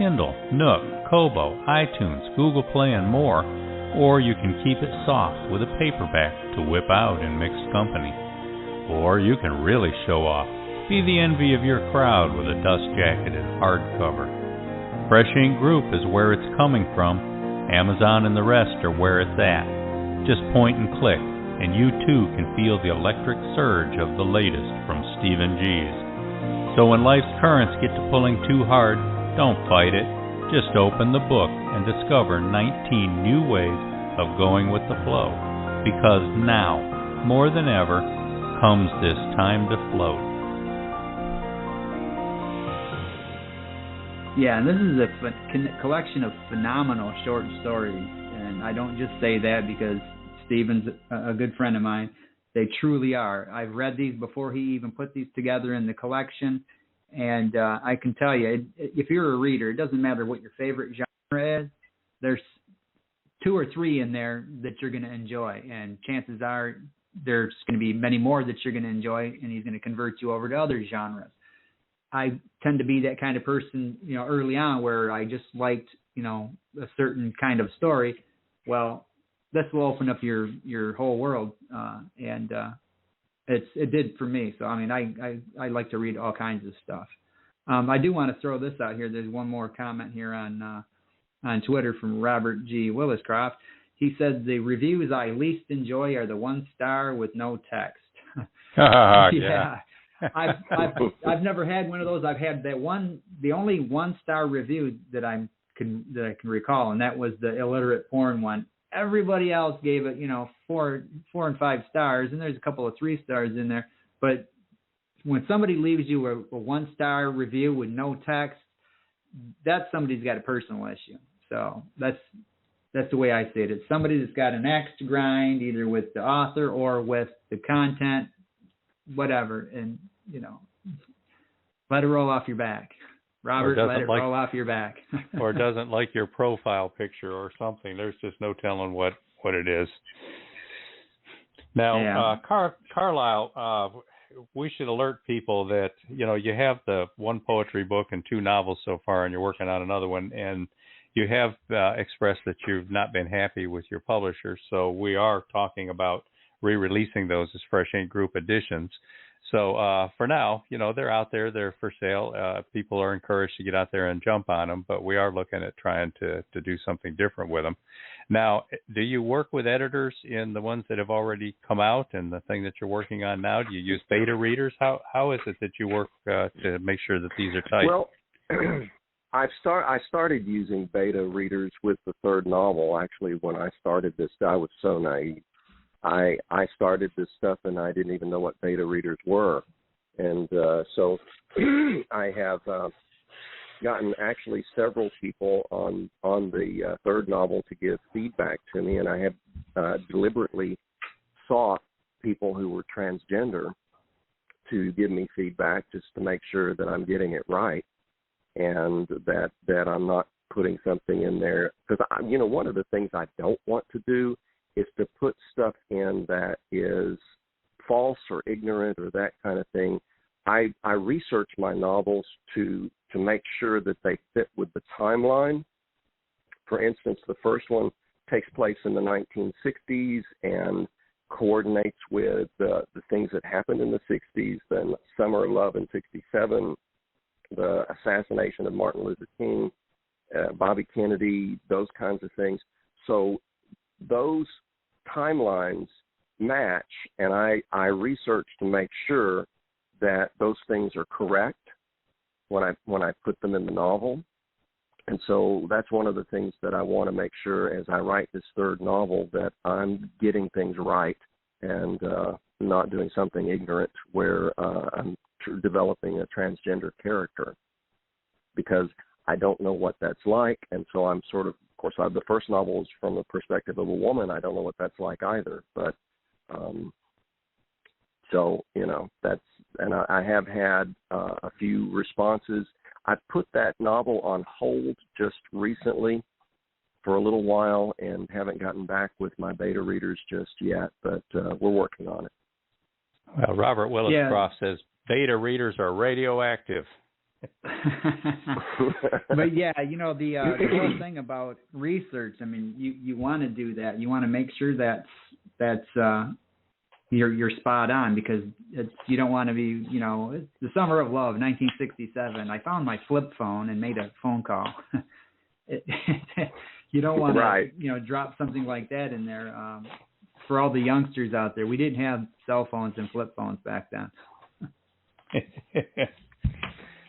Kindle, Nook, Kobo, iTunes, Google Play, and more, or you can keep it soft with a paperback to whip out in mixed company. Or you can really show off, be the envy of your crowd with a dust-jacketed hardcover. Fresh Ink Group is where it's coming from. Amazon and the rest are where it's at. Just point and click, and you too can feel the electric surge of the latest from Stephen Gies. So when life's currents get to pulling too hard, don't fight it. Just open the book and discover 19 new ways of going with the flow. Because now, more than ever, comes this time to float.
Yeah, and this is a collection of phenomenal short stories. And and I don't just say that because Stephen's a good friend of mine. They truly are. I've read these before he even put these together in the collection, and I can tell you, if you're a reader, it doesn't matter what your favorite genre is, there's 2 or 3 in there that you're going to enjoy, and chances are there's going to be many more that you're going to enjoy, and he's going to convert you over to other genres. I tend to be that kind of person, early on, where I just liked, a certain kind of story. Well, this will open up your whole world, and it did for me. So, I mean, I like to read all kinds of stuff. I do want to throw this out here. There's one more comment here on Twitter from Robert G. Williscroft. He said the reviews I least enjoy are the 1-star with no text. Yeah. I've never had one of those. I've had that one, the only 1-star review that I can recall, and that was the illiterate porn one. Everybody else gave it, 4 and 5 stars, and there's a couple of 3 stars in there. But when somebody leaves you a 1-star review with no text, that's somebody's got a personal issue. So that's the way I see it. It's somebody that's got an axe to grind, either with the author or with the content, whatever, and let it roll off your back. Robert, let it roll off your back.
Or doesn't like your profile picture or something. There's just no telling what it is. Now, Karlyle, we should alert people that, you have the 1 poetry book and 2 novels so far, and you're working on another one, and you have expressed that you've not been happy with your publisher, so we are talking about re-releasing those as Fresh Ink Group editions. So for now, they're out there, they're for sale. People are encouraged to get out there and jump on them, but we are looking at trying to do something different with them. Now, do you work with editors in the ones that have already come out and the thing that you're working on now? Do you use beta readers? How is it that you work to make sure that these are tight?
Well, I started using beta readers with the 3rd novel. Actually, when I started this, I was so naive. I started this stuff and I didn't even know what beta readers were, and so I have gotten actually several people on the 3rd novel to give feedback to me, and I have deliberately sought people who were transgender to give me feedback just to make sure that I'm getting it right and that I'm not putting something in there, because one of the things I don't want to do is to put stuff in that is false or ignorant or that kind of thing. I research my novels to make sure that they fit with the timeline. For instance, the first one takes place in the 1960s and coordinates with the things that happened in the 60s, then Summer of Love in 67, the assassination of Martin Luther King, Bobby Kennedy, those kinds of things. So those timelines match, and I research to make sure that those things are correct when I put them in the novel. And so that's one of the things that I want to make sure as I write this 3rd novel, that I'm getting things right and not doing something ignorant where I'm developing a transgender character, because I don't know what that's like. And so I'm sort of course, the first novel is from the perspective of a woman. I don't know what that's like either. But so, that's, and I have had a few responses. I put that novel on hold just recently for a little while and haven't gotten back with my beta readers just yet, but we're working on it.
Well, Robert Williscroft says beta readers are radioactive.
But yeah, the whole thing about research, I mean, you want to do that. You want to make sure that's you're spot on, because you don't want to be, it's the Summer of Love, 1967. I found my flip phone and made a phone call. You don't want to, drop something like that in there. For all the youngsters out there, we didn't have cell phones and flip phones back then.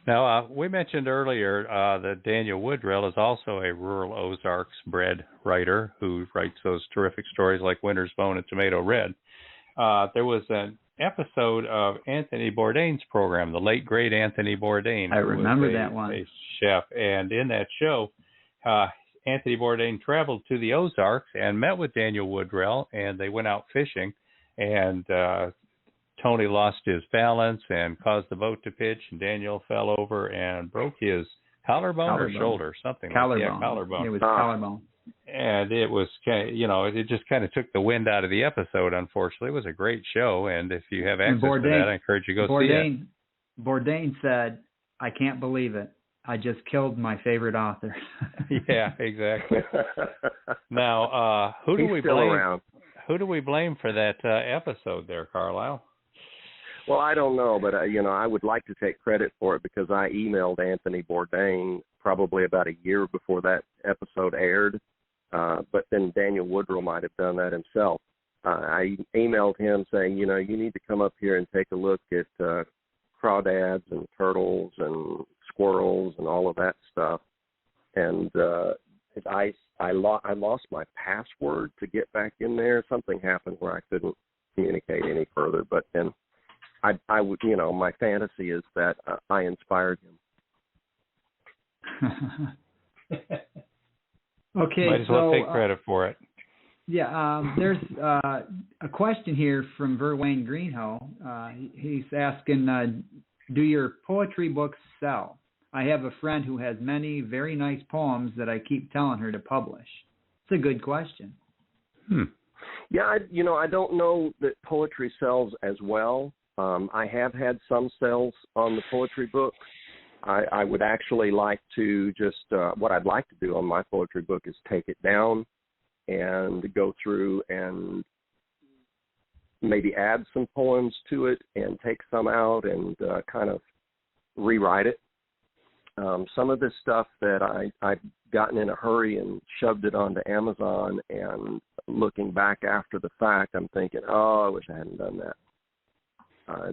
Now, we mentioned earlier that Daniel Woodrell is also a rural Ozarks bred writer who writes those terrific stories like Winter's Bone and Tomato Red. There was an episode of Anthony Bourdain's program, the late, great Anthony Bourdain.
I remember that one.
A chef. And in that show, Anthony Bourdain traveled to the Ozarks and met with Daniel Woodrell, and they went out fishing, and Tony lost his balance and caused the boat to pitch, and Daniel fell over and broke his collarbone or shoulder, something like that. Yeah, collarbone.
It was collarbone.
And it was, it just kind of took the wind out of the episode, unfortunately. It was a great show, and if you have access to that, I encourage you to go see it.
Bourdain said, "I can't believe it. I just killed my favorite author."
Yeah, exactly. Now, who do we blame? Who do we blame for that episode there, Karlyle?
Well, I don't know, but I would like to take credit for it because I emailed Anthony Bourdain probably about a year before that episode aired. But then Daniel Woodrell might have done that himself. I emailed him saying, you need to come up here and take a look at crawdads and turtles and squirrels and all of that stuff. And I lost my password to get back in there. Something happened where I couldn't communicate any further. But then I would, my fantasy is that I inspired him.
Okay,
might as well take credit for it.
Yeah, there's a question here from Verwayne Greenhow. He's asking, do your poetry books sell? I have a friend who has many very nice poems that I keep telling her to publish. It's a good question.
Yeah, I don't know that poetry sells as well. I have had some sales on the poetry book. I would actually like to just, what I'd like to do on my poetry book is take it down and go through and maybe add some poems to it and take some out and kind of rewrite it. Some of this stuff that I've gotten in a hurry and shoved it onto Amazon, and looking back after the fact, I'm thinking, I wish I hadn't done that.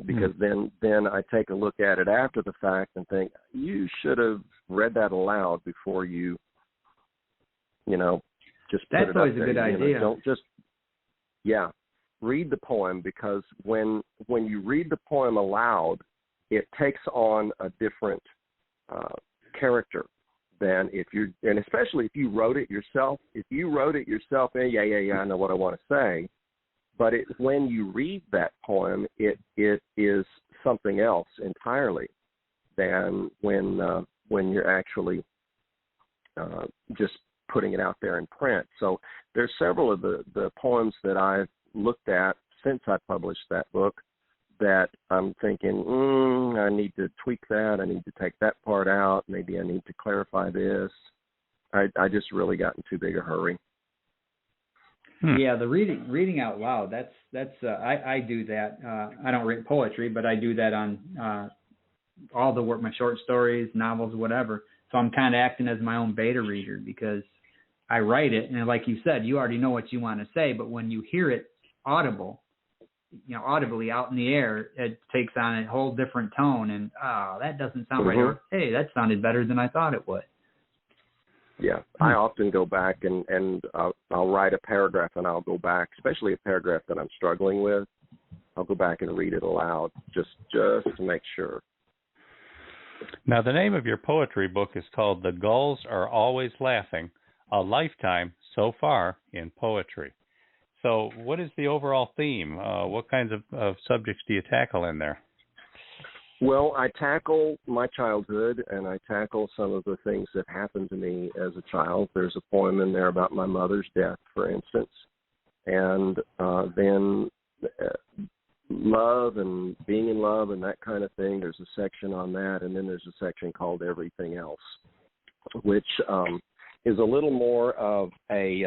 Because then I take a look at it after the fact and think, you should have read that aloud before you, just put it up there.
That's always a good idea.
Don't just, read the poem, because when you read the poem aloud, it takes on a different character than and especially if you wrote it yourself. If you wrote it yourself, I know what I want to say. But when you read that poem, it is something else entirely than when you're actually just putting it out there in print. So there's several of the poems that I've looked at since I published that book that I'm thinking, I need to tweak that. I need to take that part out. Maybe I need to clarify this. I just really got in too big a hurry.
Yeah, the reading out loud, that's I do that. I don't write poetry, but I do that on all the work, my short stories, novels, whatever. So I'm kind of acting as my own beta reader, because I write it, and like you said, you already know what you want to say, but when you hear it audibly out in the air, it takes on a whole different tone, and that doesn't sound right. Or, hey, that sounded better than I thought it would.
Yeah, I often go back and I'll write a paragraph, and I'll go back, especially a paragraph that I'm struggling with. I'll go back and read it aloud just to make sure.
Now, the name of your poetry book is called The Gulls Are Always Laughing, A Lifetime So Far in Poetry. So what is the overall theme? What kinds of subjects do you tackle in there?
Well, I tackle my childhood, and I tackle some of the things that happened to me as a child. There's a poem in there about my mother's death, for instance, and then love and being in love and that kind of thing. There's a section on that, and then there's a section called Everything Else, which is a little more of a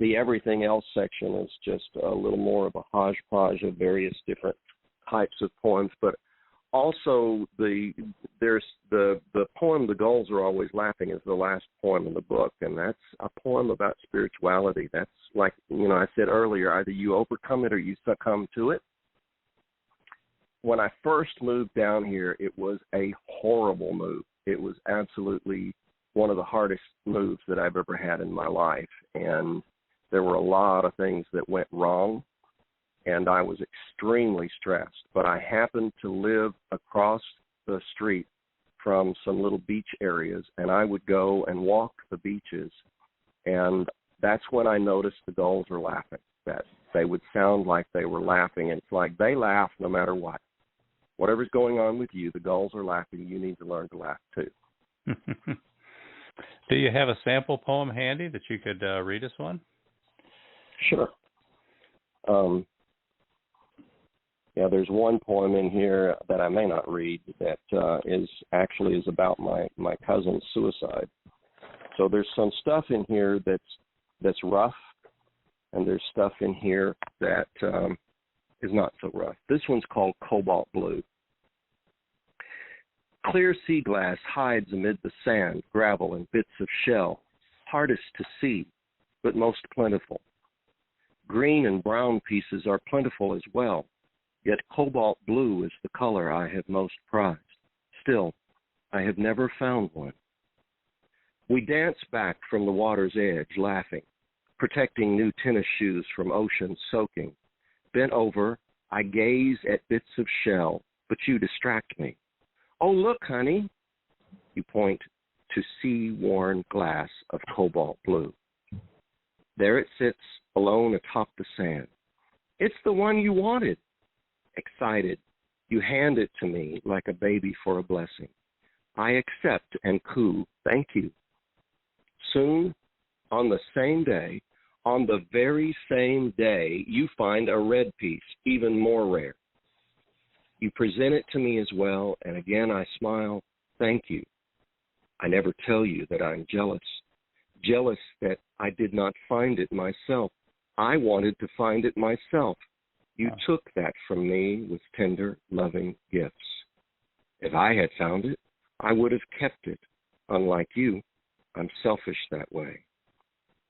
the Everything Else section is just a little more of a hodgepodge of various different types of poems, but also there's the poem The Gulls Are Always Laughing is the last poem in the book, and that's a poem about spirituality. That's like, I said earlier, either you overcome it or you succumb to it. When I first moved down here, it was a horrible move. It was absolutely one of the hardest moves that I've ever had in my life, and there were a lot of things that went wrong, and I was extremely stressed. But I happened to live across the street from some little beach areas, and I would go and walk the beaches, and that's when I noticed the gulls were laughing, that they would sound like they were laughing, and it's like they laugh no matter what. Whatever's going on with you, the gulls are laughing. You need to learn to laugh too.
Do you have a sample poem handy that you could read us one?
Sure. Yeah, there's one poem in here that I may not read that is about my cousin's suicide. So there's some stuff in here that's rough, and there's stuff in here that is not so rough. This one's called Cobalt Blue. Clear sea glass hides amid the sand, gravel, and bits of shell, hardest to see, but most plentiful. Green and brown pieces are plentiful as well, yet cobalt blue is the color I have most prized. Still, I have never found one. We dance back from the water's edge, laughing, protecting new tennis shoes from ocean soaking. Bent over, I gaze at bits of shell, but you distract me. Oh, look, honey. You point to sea-worn glass of cobalt blue. There it sits, alone atop the sand. It's the one you wanted. Excited, you hand it to me like a baby for a blessing. I accept and coo, thank you. Soon, on the same day, on the very same day, you find a red piece, even more rare. You present it to me as well, and again I smile, thank you. I never tell you that I'm jealous. Jealous that I did not find it myself. I wanted to find it myself. You took that from me with tender, loving gifts. If I had found it, I would have kept it. Unlike you, I'm selfish that way.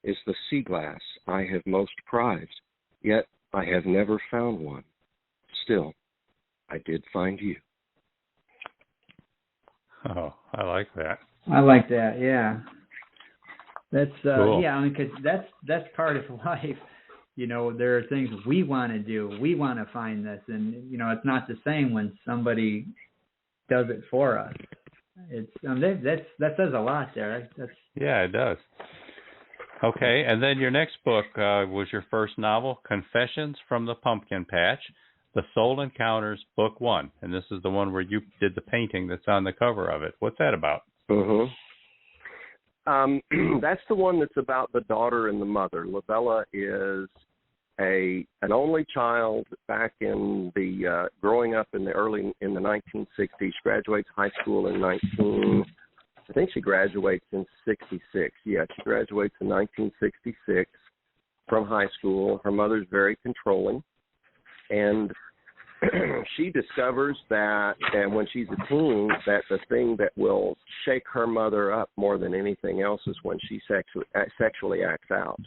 It's the sea glass I have most prized, yet I have never found one. Still, I did find you.
Oh, I like that.
I like that. Yeah, that's
cool.
Yeah. I mean, 'cause that's part of life. You know, there are things we want to do. We want to find this, and you know, it's not the same when somebody does it for us. It's that says a lot there.
Yeah, it does. Okay, and then your next book was your first novel, Confessions from the Pumpkin Patch, The Soul Encounters, Book 1. And this is the one where you did the painting that's on the cover of it. What's that about?
That's the one that's about the daughter and the mother. Lavella is an only child back in the growing up in the 1960s. Graduates high school in I think she graduates in 66. Yeah, she graduates in 1966 from high school. Her mother's very controlling, and she discovers that, and when she's a teen, that the thing that will shake her mother up more than anything else is when she sexually acts out.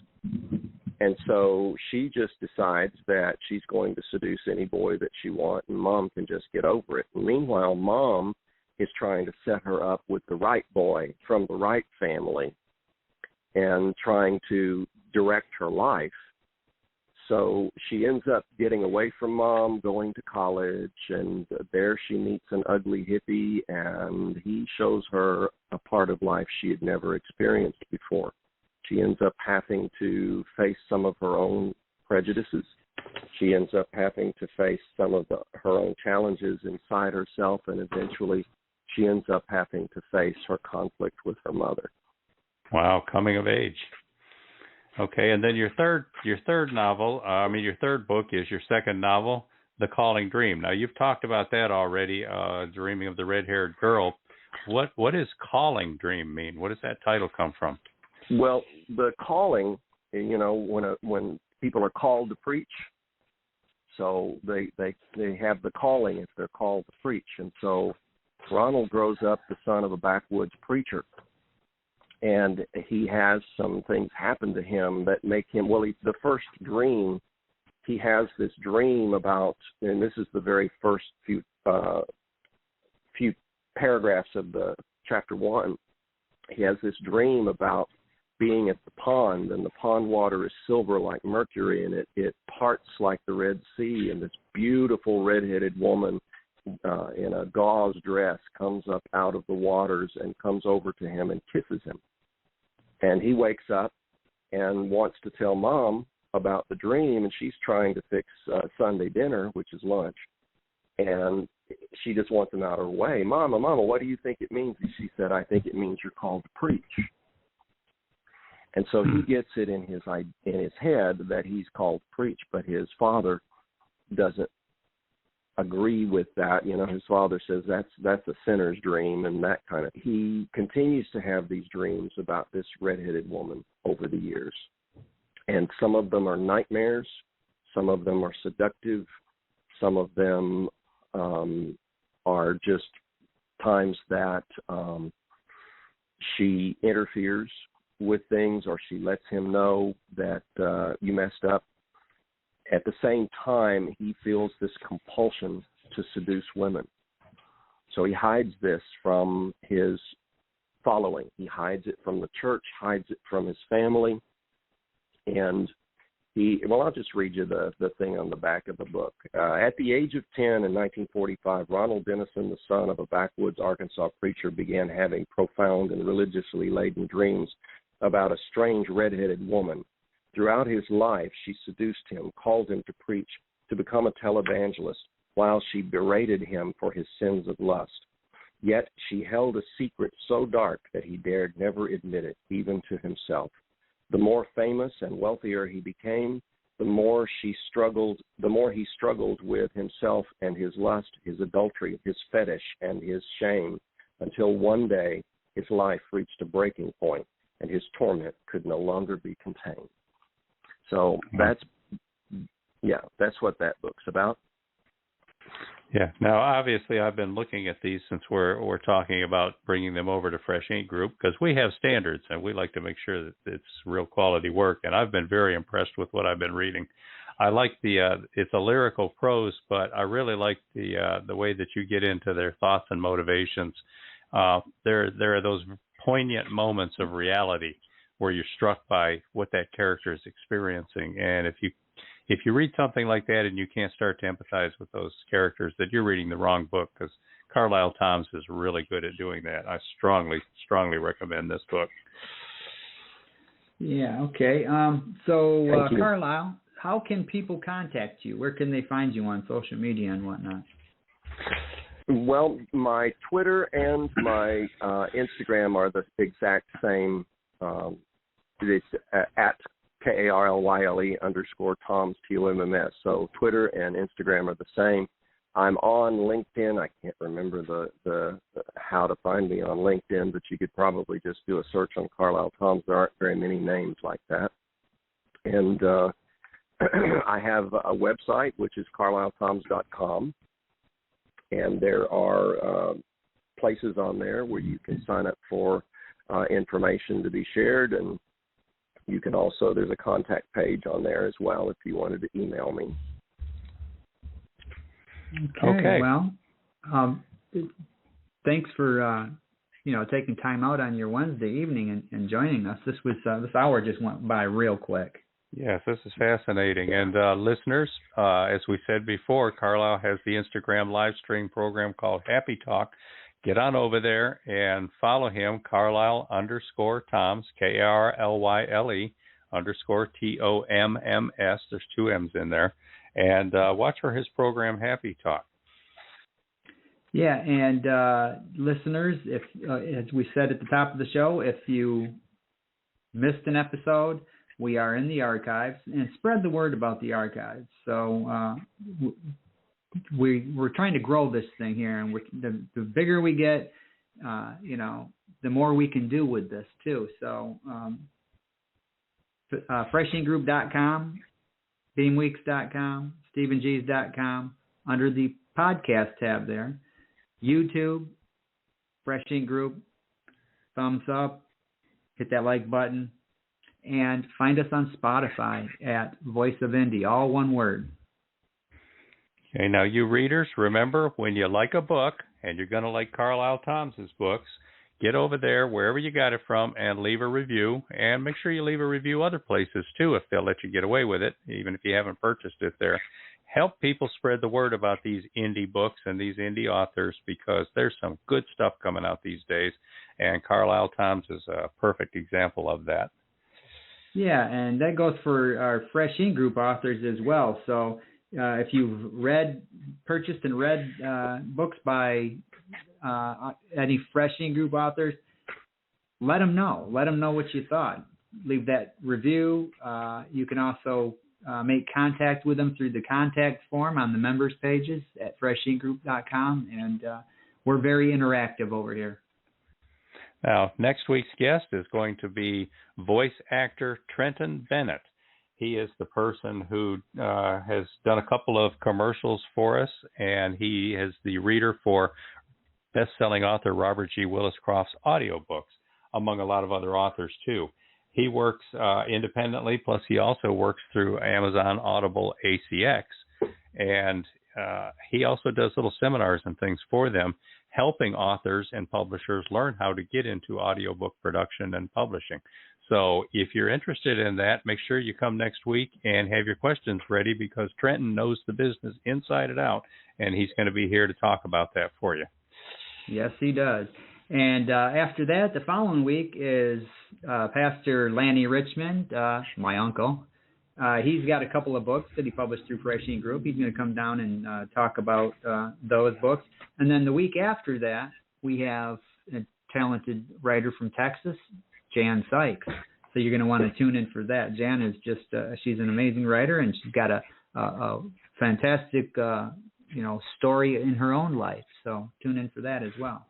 And so she just decides that she's going to seduce any boy that she wants, and Mom can just get over it. And meanwhile, Mom is trying to set her up with the right boy from the right family and trying to direct her life. So she ends up getting away from Mom, going to college, and there she meets an ugly hippie, and he shows her a part of life she had never experienced before. She ends up having to face some of her own prejudices. She ends up having to face some of her own challenges inside herself, and eventually she ends up having to face her conflict with her mother.
Wow, coming of age. Okay, and then your third novel, your third book is your second novel, The Calling Dream. Now, you've talked about that already, Dreaming of the Red-Haired Girl. What does Calling Dream mean? What does that title come from?
Well, the calling, you know, when people are called to preach, so they have the calling if they're called to preach. And so Ronald grows up the son of a backwoods preacher. And he has some things happen to him that make him, the first dream, he has this dream about, and this is the very first few paragraphs of the chapter 1, he has this dream about being at the pond, and the pond water is silver like mercury, and it parts like the Red Sea, and this beautiful redheaded woman in a gauze dress comes up out of the waters and comes over to him and kisses him. And he wakes up and wants to tell Mom about the dream, and she's trying to fix Sunday dinner, which is lunch. And she just wants him out of her way. Mama, what do you think it means? And she said, I think it means you're called to preach. And so he gets it in his head that he's called to preach, but his father doesn't agree with that. You know, his father says that's a sinner's dream and that kind of. He continues to have these dreams about this redheaded woman over the years. And some of them are nightmares, some of them are seductive, some of them are just times that she interferes with things, or she lets him know that you messed up. At the same time, he feels this compulsion to seduce women. So he hides this from his following. He hides it from the church, hides it from his family. And I'll just read you the thing on the back of the book. At the age of 10 in 1945, Ronald Dennison, the son of a backwoods Arkansas preacher, began having profound and religiously laden dreams about a strange redheaded woman. Throughout his life, she seduced him, called him to preach, to become a televangelist, while she berated him for his sins of lust. Yet she held a secret so dark that he dared never admit it, even to himself. The more famous and wealthier he became, the more he struggled with himself and his lust, his adultery, his fetish, and his shame, until one day his life reached a breaking point and his torment could no longer be contained. So that's what that book's about.
Yeah. Now, obviously, I've been looking at these since we're talking about bringing them over to Fresh Ink Group, because we have standards and we like to make sure that it's real quality work. And I've been very impressed with what I've been reading. I like it's a lyrical prose, but I really like the way that you get into their thoughts and motivations. There are those poignant moments of reality where you're struck by what that character is experiencing. And if you read something like that and you can't start to empathize with those characters, that you're reading the wrong book, because Karlyle Tomms is really good at doing that. I strongly, strongly recommend this book.
Yeah, okay. So, Karlyle, how can people contact you? Where can they find you on social media and whatnot?
Well, my Twitter and my Instagram are the exact same. It's at Karlyle_Tomms, TOMMS. So Twitter and Instagram are the same. I'm on LinkedIn. I can't remember the how to find me on LinkedIn, but you could probably just do a search on Karlyle Tomms. There aren't very many names like that. And I have a website, which is KarlyleTomms.com. And there are places on there where you can sign up for information to be shared, and you can also, there's a contact page on there as well if you wanted to email me.
Okay. Well, thanks for taking time out on your Wednesday evening and joining us. This hour just went by real quick.
Yes, this is fascinating. And listeners, as we said before, Karlyle has the Instagram live stream program called Happy Talk. Get on over there and follow him, Karlyle_Tomms, KARLYLE_TOMMS. There's two M's in there. And watch for his program, Happy Talk.
Yeah, and listeners, if as we said at the top of the show, if you missed an episode, we are in the archives, and spread the word about the archives. So we're trying to grow this thing here, and the bigger we get, the more we can do with this too. So freshinkgroup.com, beamweeks.com, stephengs.com, under the podcast tab there, YouTube, Fresh Ink Group, thumbs up, hit that like button, and find us on Spotify at Voice of Indie, all one word.
Okay, now you readers, remember, when you like a book, and you're going to like Karlyle Tomms' books, get over there, wherever you got it from, and leave a review. And make sure you leave a review other places, too, if they'll let you get away with it, even if you haven't purchased it there. help people spread the word about these indie books and these indie authors, because there's some good stuff coming out these days, and Karlyle Tomms is a perfect example of that.
Yeah, and that goes for our Fresh Ink Group authors as well. So if you've purchased and read books by any Fresh Ink Group authors, let them know. Let them know what you thought. Leave that review. You can also make contact with them through the contact form on the members pages at freshinkgroup.com, and we're very interactive over here.
Now, next week's guest is going to be voice actor Trenton Bennett. He is the person who has done a couple of commercials for us, and he is the reader for best-selling author Robert G. Willis Croft's audiobooks, among a lot of other authors, too. He works independently, plus he also works through Amazon Audible ACX, and he also does little seminars and things for them, helping authors and publishers learn how to get into audiobook production and publishing. So if you're interested in that, make sure you come next week and have your questions ready, because Trenton knows the business inside and out, and he's going to be here to talk about that for you.
Yes, he does. And after that, the following week is Pastor Lanny Richmond, my uncle. He's got a couple of books that he published through Fresh Ink Group. He's going to come down and talk about those books. And then the week after that, we have a talented writer from Texas, Jan Sykes. So you're going to want to tune in for that. Jan is just, she's an amazing writer, and she's got a fantastic, story in her own life. So tune in for that as well.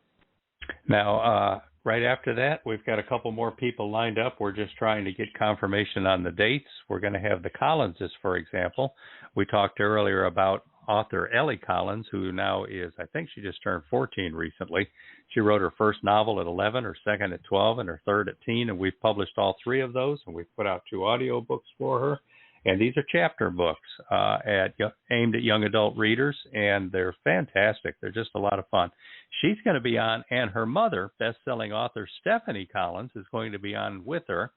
Now, right after that, we've got a couple more people lined up. We're just trying to get confirmation on the dates. We're going to have the Collinses, for example. We talked earlier about author Ellie Collins, who now is, I think she just turned 14 recently. She wrote her first novel at 11, her second at 12, and her third at teen, and we've published all three of those, and we've put out 2 audiobooks for her. And these are chapter books aimed at young adult readers, and they're fantastic. They're just a lot of fun. She's going to be on, and her mother, best-selling author Stephanie Collins, is going to be on with her.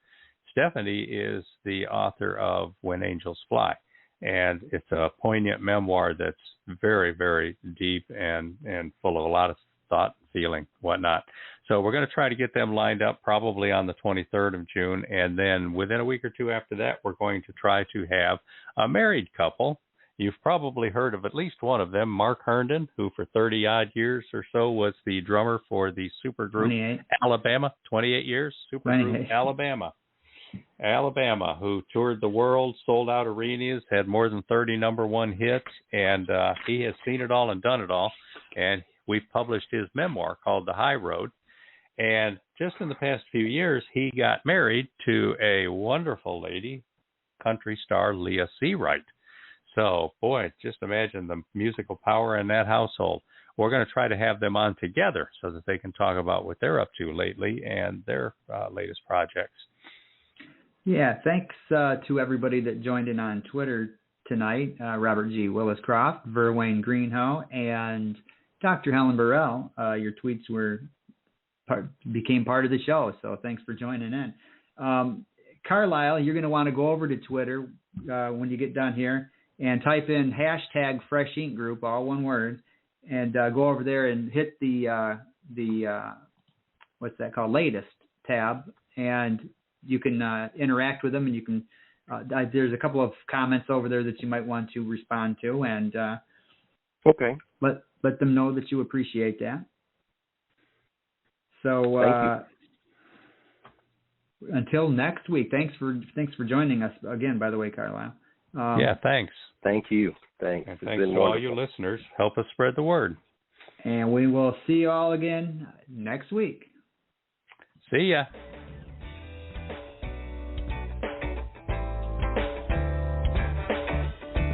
Stephanie is the author of When Angels Fly, and it's a poignant memoir that's very, very deep and full of a lot of thought, feeling, whatnot. So we're going to try to get them lined up probably on the 23rd of June, and then within a week or two after that, we're going to try to have a married couple. You've probably heard of at least one of them, Mark Herndon, who for 30-odd years or so was the drummer for the supergroup Alabama, 28 years, supergroup Alabama, who toured the world, sold out arenas, had more than 30 number one hits, and he has seen it all and done it all, and we've published his memoir called The High Road. And just in the past few years, he got married to a wonderful lady, country star Leah Seawright. So, boy, just imagine the musical power in that household. We're going to try to have them on together so that they can talk about what they're up to lately and their latest projects.
Yeah, thanks to everybody that joined in on Twitter tonight. Robert G. Willis Croft, Verwayne Greenhow, and Dr. Helen Burrell. Your tweets became part of the show, so thanks for joining in. Karlyle, you're going to want to go over to Twitter when you get done here and type in hashtag Fresh Ink Group, all one word, and go over there and hit the what's that called, latest tab, and you can interact with them, and you can there's a couple of comments over there that you might want to respond to, and
okay,
let them know that you appreciate that. So until next week, thanks for joining us again, by the way, Karlyle.
Yeah, thanks.
Thank you. Thanks.
And thanks to all you listeners. Help us spread the word.
And we will see you all again next week.
See ya.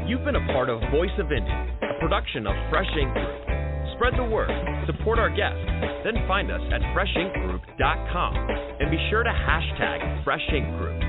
You've been a part of Voice of Indie, a production of Fresh Ink Group. Spread the word, support our guests, then find us at freshinkgroup.com and be sure to hashtag Fresh Ink Group.